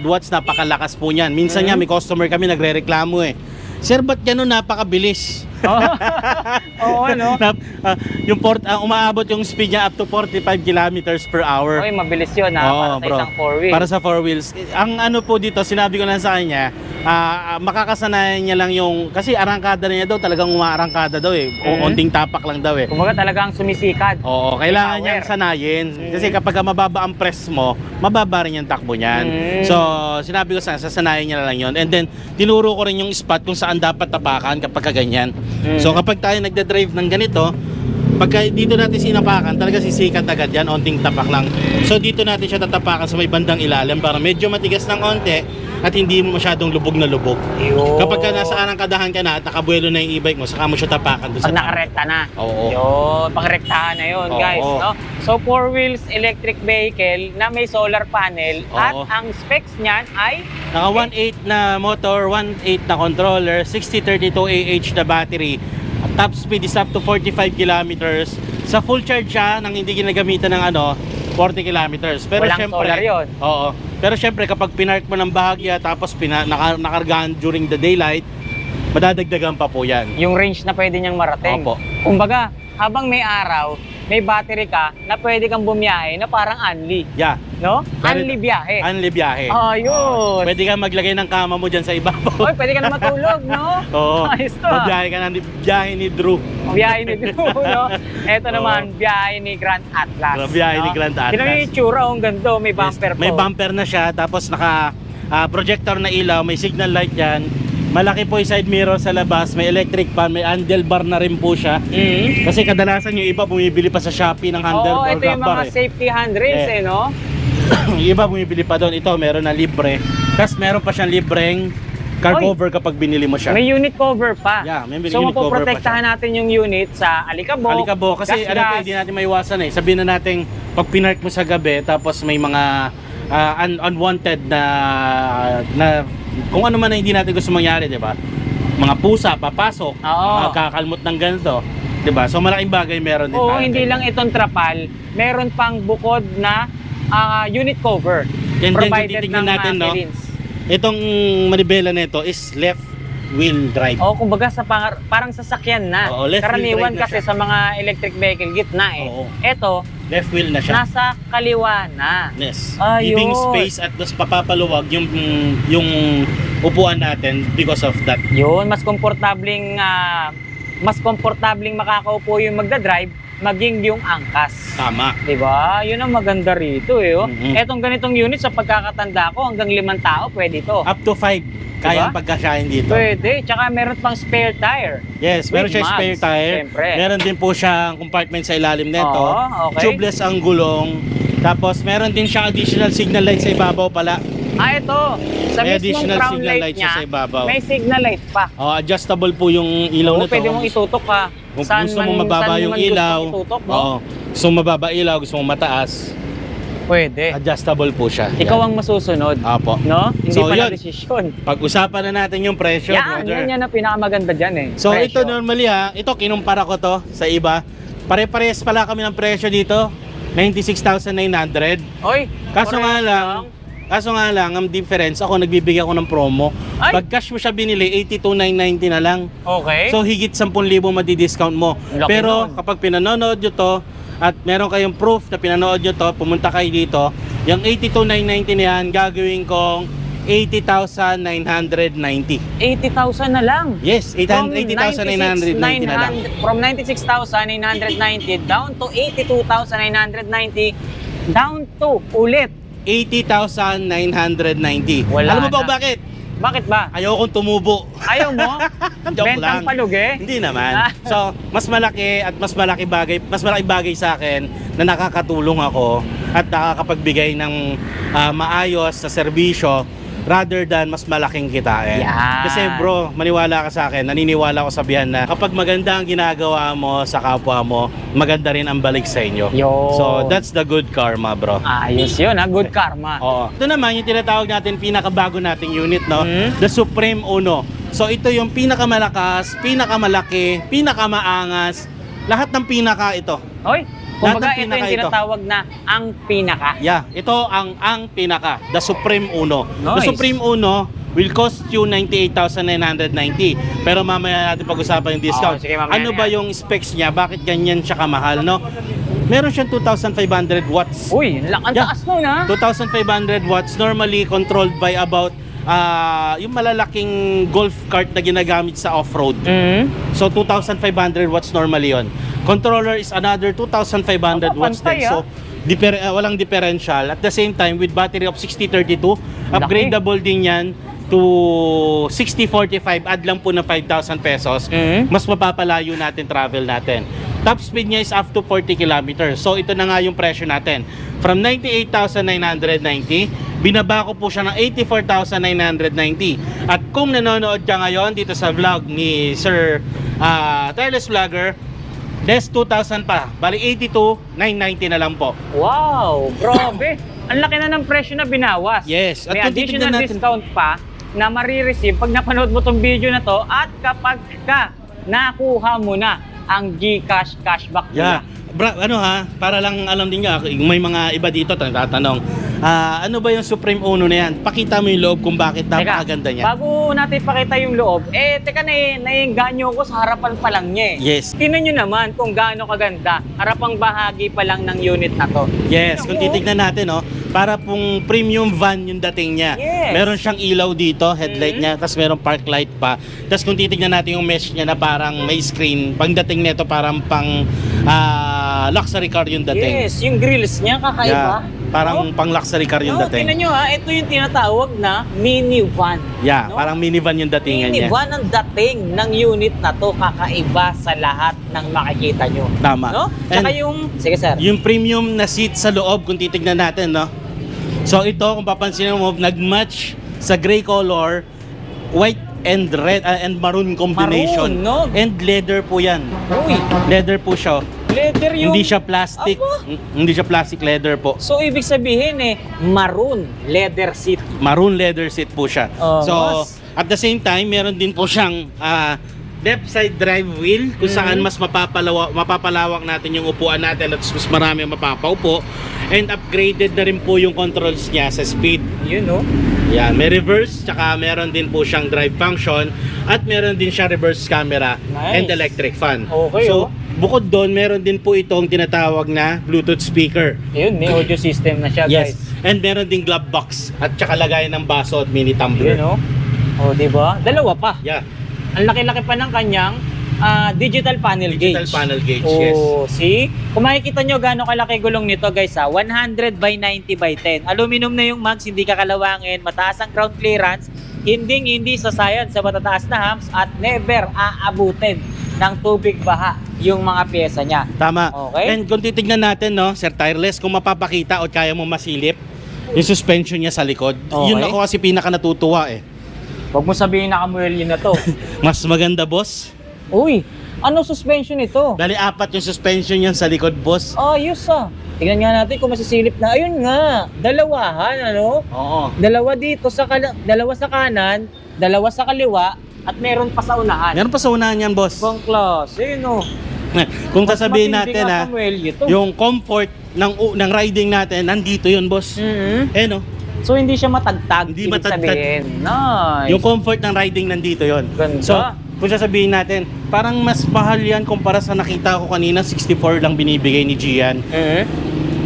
watts, napakalakas po niyan. Minsan nga may customer kami nagrereklamo eh. Sir, ba't gano'n napakabilis? Oo, ano? Yung umaabot yung speed niya up to 45 kilometers per hour. Oy, mabilis yun, ha? Oo, Para sa isang 4 wheel. Para sa 4 wheels. Ang ano po dito, sinabi ko lang sa kanya, makakasanayan niya lang yung, kasi arangkada niya daw, talagang umaarangkada daw eh. O onting tapak lang daw eh. Kumbaga talagang sumisikat. Oo, kailangan Power. niyang sanayin. Kasi kapag mababa ang press mo, mababa rin yung takbo niyan. So, sinabi ko sasanayin niya na lang yun. And then, tinuro ko rin yung spot kung saan dapat tapakan kapag ganyan. So, kapag tayo nagda-drive ng ganito, pagka dito natin sinapakan, talaga sisikat agad yan, onting tapak lang. So, dito natin siya tatapakan sa may bandang ilalim para medyo matigas ng onte at hindi mo masyadong lubog na lubog. Yun. Kapag nasa arangkadahan ka na at nakabuelo na yung e-bike mo, saka mo siya tapakan doon Pag sa nakarekta na. Oo. Yun, pangrektahan na yun, Oo. guys. No? So, 4 wheels electric vehicle na may solar panel at Oo. ang specs niyan ay Naka 1.8 na motor, 1.8 na controller, 6032 na battery. Top speed is up to 45 kilometers. Sa full charge siya, nang hindi ginagamitan ng 40 kilometers. Pero Walang syempre, solar yun. Oo. Pero syempre, kapag pinark mo ng bahagya, tapos nakargahan during the daylight, madadagdagan pa po yan. yung range na pwede niyang marating. Opo. Kumbaga, habang may araw, may battery ka na pwede kang bumiyahe na parang unli. Yeah. No? Pwede- Unli biyahe. Unli biyahe. Ayun. Pwede ka maglagay ng kama mo dyan sa ibabaw. Oy, pwede ka na matulog, no? Oo. Ayos to, ah. Magbiyahe ka ng biyahe ni Drew. Biyahe ni Drew, no? Ito Oo. naman, biyahe ni Grand Atlas. Biyahe ni Grand Atlas. Tignan mo yung itsura, ang ganda, may bumper po. May bumper na siya, tapos naka projector na ilaw, may signal light yan. Malaki po yung side mirror sa labas, may electric fan, may handlebar na rin po siya. Kasi kadalasan yung iba bumibili pa sa Shopee ng Oo, handlebar ito yung mga bar eh. safety handrails, no? Yung iba bumibili pa doon, ito meron na libre. Tapos meron pa siyang libreng car Oy. cover kapag binili mo siya. May unit cover pa. Yeah, may So, unit cover pa mapoprotektahan natin yung unit sa alikabok, Alikabo, kasi gas-gas. ano po, hindi natin maiwasan eh. Sabihin na natin, pag pinark mo sa gabi, tapos may mga unwanted na kung ano man na hindi natin gusto mangyari, di ba? Mga pusa, papasok, Oo. kakalmot ng ganito, di ba? So malaking bagay meron din Oo, tayo. hindi lang itong trapal, meron pang bukod na unit cover. Then Provided titignan ng natin, no? Marines. Itong manibela nito is left wheel drive. Oo, kumbaga sa parang sasakyan na. Oo, left wheel Karaniwan drive na kasi siya. sa mga electric vehicle, gitna eh. Oo. Ito, Left wheel na siya. nasa kaliwa na. Yes. Ayun. Giving space at mas papapaluwag yung upuan natin because of that. Yun, mas komportabling makakaupo yung magdadrive, maging yung angkas. Tama. Diba? Yun ang maganda rito eh. Oh. Mhm. Etong ganitong unit sa pagkakatanda ko, hanggang 5 tao pwede to. Up to 5. Kayang pagkasyahin dito. Pwede. Tsaka meron pang spare tire. Yes, meron With siya mags, spare tire. syempre. Meron din po siyang compartment sa ilalim nito. Oo, okay. Tubeless ang gulong. Tapos meron din siya additional signal light sa ibabaw pala. Ito. Sa May mismong additional crown signal light light siya niya, sa ibabaw. may signal light pa. Adjustable po yung ilaw Oo, na to. pwede mong itutok ka. Kung gusto mo mababa yung ilaw, Itutok, no? oo. Gusto mo mababa ilaw, gusto mo mataas, Pwede. adjustable po siya. Ikaw ang masusunod. Apo. No? Hindi So, pala yun. desisyon. Pag-usapan na natin yung presyo, Yan brother. ang pinakamaganda dyan eh. So Presyo. ito normally ito kinumpara ko to sa iba. Pare-parehas pala kami ng presyo dito. 96,900. Oy, Kaso nga lang, ang difference, ako nagbibigay ako ng promo. Ay! Pag cash mo siya binili, 82,990 na lang. Okay. So higit 10,000 madi-discount mo. Laki Pero nun. kapag pinanonood nyo to, at meron kayong proof na pinanood nyo to, pumunta kayo dito, yung 82,990 na yan, gagawin kong 80,990. 80,000 na lang. Yes, From 80,990 na lang. From 96,990 down to 82,990 down to ulit. 80,990. Wala Alam mo ba na. kung bakit? Bakit ba? Ayaw kong tumubo. Ayaw mo? Joke Bentang lang. palugi? Hindi naman. So, mas malaki bagay sa akin na nakakatulong ako at nakakapagbigay ng maayos na serbisyo rather than mas malaking kitain. Yan. Kasi bro, maniwala ka sa akin, naniniwala ako sabihan na kapag maganda ang ginagawa mo sa kapwa mo, maganda rin ang balik sa inyo. Yo. So, that's the good karma, bro. Ayos yun ha, good karma. Oo. Ito naman yung tinatawag natin pinakabago nating unit, no? The Supreme Uno. So ito yung pinakamalakas, pinakamalaki, pinakamaangas, lahat ng pinaka ito. Hoy, kumbaga Lahat ng ito yung pinaka ito. tinatawag na ang pinaka. Yeah, ito ang pinaka, the Supreme Uno. The Nice. Supreme Uno will cost you 98,990. Pero mamaya natin pag-usapan yung discount. Sige, mamaya Ano na ba yan. yung specs niya? Bakit ganyan siya kamahal, no? Meron siyang 2,500 watts. Uy, ang Yeah. taas nun ha. 2,500 watts, normally controlled by about yung malalaking golf cart na ginagamit sa off-road. So 2,500 watts normally yon. Controller is another 2,500 watts pantay, din. So walang differential. At the same time with battery of 6032, upgradable din yan to 6045, add lang po na 5,000 pesos. Mas mapapalayo natin travel natin. Top speed niya is up to 40 kilometers. So ito na nga yung presyo natin. From 98,990, binaba ko po siya ng 84,990. At kung nanonood ka ngayon dito sa vlog ni Sir Tireless Vlogger, less 2,000 pa. Bali 82,990 na lang po. Wow, grabe. Ang laki na ng presyo na binawas. Yes. At May kung additional titignan natin- discount pa na marireceive pag napanood mo tong video na to at kapag ka nakuha mo na ang GCash cashback Yeah. nila. Para lang alam din nyo, may mga iba dito tatanong, ano ba yung Supreme Uno na yan? Pakita mo yung loob kung bakit napakaganda niya. Bago natin ipakita yung loob, teka naiinganyo ko sa harapan pa lang niya eh. Yes. Tingnan nyo naman kung gaano kaganda. Harapang bahagi pa lang ng unit na to. Yes, kung titignan natin, para pong premium van yung dating niya. Yes. Meron siyang ilaw dito, headlight niya, tapos merong park light pa. Tapos kung titignan natin yung mesh niya na parang may screen, pagdating nito parang pang luxury car yung dating. Yes, yung grills niya kakaiba. Parang pang luxury car yung dating. Tingnan nyo ito yung tinatawag na minivan. Yeah, No? parang minivan yung datingan niya. Minivan ang dating ng unit na to, kakaiba sa lahat ng makikita nyo. Tama. No? Tsaka And yung, sige sir. yung premium na seat sa loob, kung titignan natin, no? So ito, kung papansin mo, nag-match sa gray color, white and red and maroon combination. Maroon, no? And leather po yan. Uy, Leather po siya. leather yung... Hindi siya plastic. Aba. Hindi siya plastic leather po. So, ibig sabihin maroon leather seat. Maroon leather seat po siya. Oh, So, mas- at the same time, meron din po siyang left side drive wheel kung saan mas mapapalawak natin yung upuan natin at mas marami ang mapapaupo. And upgraded na rin po yung controls niya sa speed. Yun, no? Yan, may reverse, tsaka meron din po siyang drive function at meron din siya reverse camera Nice. and electric fan. Okay, So, bukod doon, meron din po itong tinatawag na Bluetooth speaker. Yun, may audio system na siya, Yes. guys. And meron ding glove box at tsaka lagayan ng baso at mini tumbler. Yun, no? O, diba? Dalawa pa. Yeah. Ang laki-laki pa ng kanyang digital panel Digital gauge. panel gauge, yes. Oh, see? Kung makikita nyo gaano kalaki gulong nito guys 100 by 90 by 10. Aluminum na yung mags, hindi kakalawangin, mataas ang ground clearance, hindi sasayad sa matataas na humps at never aabutin ng tubig baha yung mga pyesa niya. Tama. Okay. And kung titignan natin, no, Sir Tireless, kung mapapakita o kaya mo masilip, yung suspension niya sa likod, Okay. yun ako kasi pinaka natutuwa eh. Huwag mo sabihin na kamuelyo na to. Mas maganda, boss. Uy, ano suspension ito? Dali 4 yung suspension niyan sa likod, boss. Ayos Tingnan nga natin kung masisilip na. Ayun nga, dalawahan ano? Oo. Dalawa dito dalawa sa kanan, dalawa sa kaliwa, at meron pa sa unahan. Meron pa sa unahan yan, boss. Ibang klase, no? Kung sasabihin Mas natin matindi nga ha, Samuelio to. yung comfort ng riding natin, nandito yun, boss. Mhm. Eh, no? So hindi siya matagtag, Hindi ibig matagtag. sabihin. Nice. Yung comfort ng riding nandito yon. Ganda. So, kung sasabihin natin, parang mas mahal yan kumpara sa nakita ko kanina, 64 lang binibigay ni Gian. Mhm.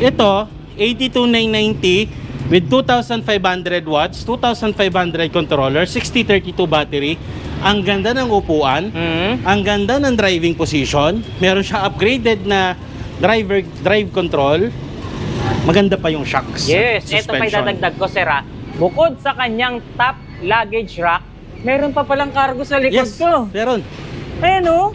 Ito, 82,990 with 2,500 watts, 2,500 controller, 6032 battery. Ang ganda ng upuan, Mhm. ang ganda ng driving position. Meron siyang upgraded na drive control. Maganda pa yung shocks. Yes, ito pa idadagdag ko, sir. Bukod sa kanyang top luggage rack, meron pa palang cargo sa likod Yes, ko. meron. Ayan o.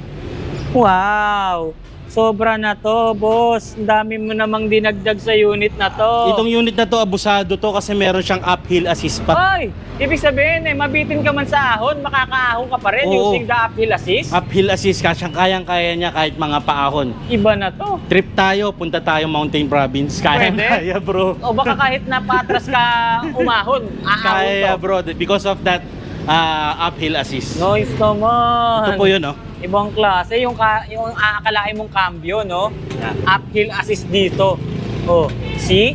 Wow. Sobra na to, boss. Ang dami mo namang dinagdag sa unit na to. Itong unit na to, abusado to kasi meron siyang uphill assist pa. Ay, ibig sabihin mabitin ka man sa ahon, makakaahon ka pa rin Oo. using the uphill assist. Uphill assist, kayang-kaya niya kahit mga paahon. Iba na to. Trip tayo, punta tayo Mountain Province. Kaya bro. O baka kahit napatras ka umahon, aahon Kaya to. bro, because of that uphill assist. Noise naman. Ito po yun, no? Ibang klase, yung aakalain mong cambio, no? Uphill assist dito. Oh, see?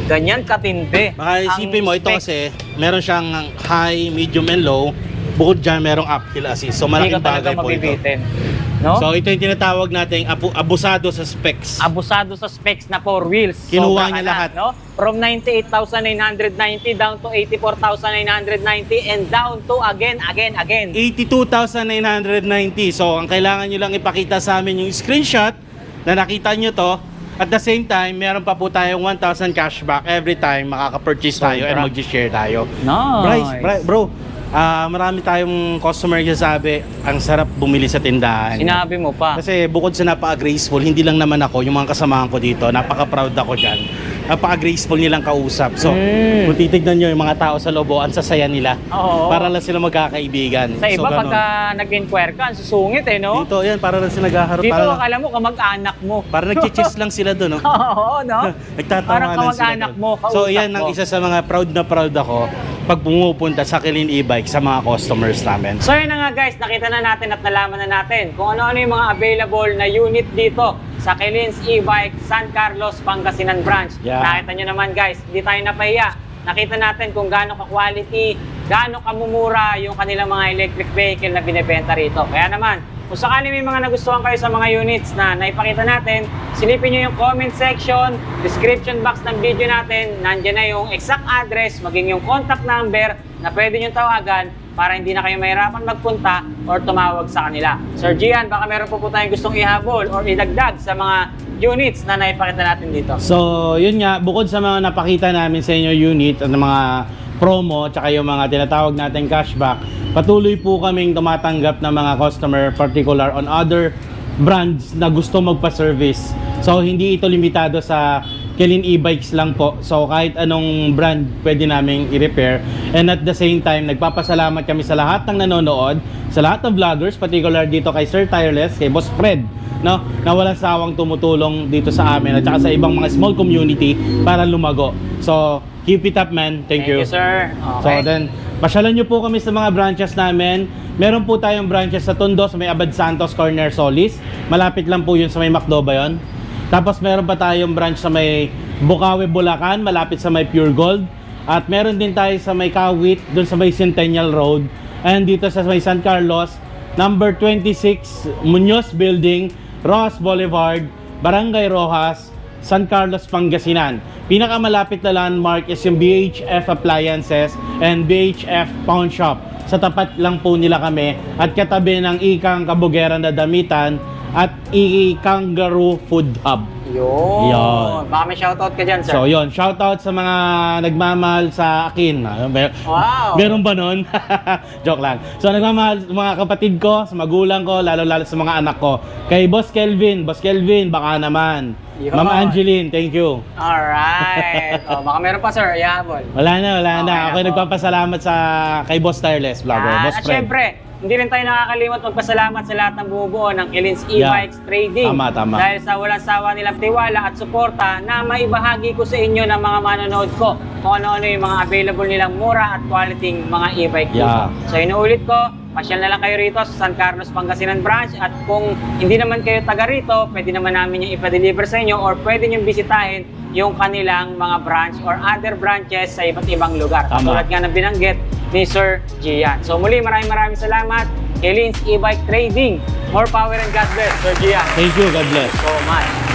Ganyan katindi. Baka isipin mo, ito specs. kasi meron siyang high, medium, and low. Bukod dyan, merong uphill assist. So Hindi ka malaking talaga bagay po ito. mabibitin. No? So ito yung tinatawag nating abusado sa specs. Abusado sa specs na 4 wheels. Kinuha Sobra niya ka na, lahat. no? From 98,990 down to 84,990 and down to again. 82,990. So ang kailangan nyo lang ipakita sa amin yung screenshot na nakita nyo to. At the same time, meron pa po tayong 1,000 cashback every time makaka-purchase tayo and Sobra. mag-share tayo. Nice. Bro, marami tayong customer yung sabi, ang sarap bumili sa tindahan. Sinabi mo pa. Kasi bukod sa napaka-graceful, hindi lang naman ako, yung mga kasamahan ko dito, napaka-proud ako dyan. Napaka-graceful nilang kausap. So, kung titignan nyo yung mga tao sa loob, ang sasaya nila. Oo. Para lang sila magkakaibigan. Sa iba, So, ganun. pagka nag-inquire ka, ang susungit no? Dito, yan, para lang sila naghaharap. Dito, Para, akala mo kamag-anak mo. para nagchichis lang sila doon, no? Oo, no? Nagtatawanan Parang sila kamag-anak doon. mo, So, kausap yan ang mo. isa sa mga proud na proud ako pag pumupunta sa Kilin e-bike sa mga customers namin. So yun na nga guys, nakita na natin at nalaman na natin kung ano-ano yung mga available na unit dito sa Kilins e-bike San Carlos, Pangasinan branch. Yeah. Nakita nyo naman guys, hindi tayo napahiya. Nakita natin kung gaano ka-quality, gaano kamumura yung kanilang mga electric vehicle na binibenta rito. Kaya naman, kung sakali may mga nagustuhan kayo sa mga units na naipakita natin, silipin nyo yung comment section, description box ng video natin, nandyan na yung exact address, maging yung contact number na pwede nyo tawagan para hindi na kayo mahirapan magpunta or tumawag sa kanila. Sir Gian, baka meron po tayong gustong ihabol or idagdag sa mga units na naipakita natin dito. So, yun nga, bukod sa mga napakita namin sa inyo unit at mga promo, tsaka yung mga tinatawag nating cashback, patuloy po kaming tumatanggap ng mga customer, particular on other brands na gusto magpa-service. So, hindi ito limitado sa Kilin e-bikes lang po. So, kahit anong brand pwede naming i-repair. And at the same time, nagpapasalamat kami sa lahat ng nanonood, sa lahat ng vloggers, particular dito kay Sir Tireless, kay Boss Fred, no, na walang sawang tumutulong dito sa amin at saka sa ibang mga small community para lumago. So, keep it up, man. Thank you. sir. So Okay. then, pasyalan nyo po kami sa mga branches namin. Meron po tayong branches sa Tondo, sa may Abad Santos, Corner Solis. Malapit lang po yun sa may Macdo ba yun? Tapos meron pa tayong branch sa may Bukawi, Bulacan, malapit sa may Pure Gold. At meron din tayo sa may Kawit, dun sa may Centennial Road. And dito sa may San Carlos, number 26, Muñoz Building, Rojas Boulevard, Barangay Rojas, San Carlos, Pangasinan. Pinakamalapit na landmark is yung BHF Appliances and BHF Pawn Shop sa tapat lang po nila kami at katabi ng Ikang Kabugeran na Damitan at Kangaroo Food Hub. Yun. Yun. Baka may shoutout ka dyan, sir. So yun, shoutout sa mga nagmamahal sa akin. Wow. Meron ba nun? Joke lang. So nagmamahal sa mga kapatid ko, sa magulang ko, lalo-lalo sa mga anak ko. Kay Boss Kelvin, baka naman. Yun. Ma'am Angeline, thank you. Alright. Baka meron pa, sir. Ihabol. Wala na. Okay Ako na po. nagpapasalamat kay Boss Tireless Vlogger, Yan. Boss At Fred. syempre, hindi rin tayo nakakalimot magpasalamat sa lahat ng bumubuo ng Elins E-Bikes Trading. Tama. Dahil sa walang sawa nilang tiwala at suporta na maibahagi ko sa inyo ng mga manonood ko kung ano-ano yung mga available nilang mura at quality mga e-bike dito. Yeah. So inuulit ko, pasyal na lang kayo rito sa San Carlos, Pangasinan branch at kung hindi naman kayo taga rito, pwede naman namin yung ipa-deliver sa inyo or pwede nyo bisitahin yung kanilang mga branch or other branches sa iba't ibang lugar. Tama. Katulad nga ng binanggit ni Sir Gian. So muli, maraming salamat. Elins E-Bike Trading. More power and God bless, Sir Gian. Thank you, God bless. So much.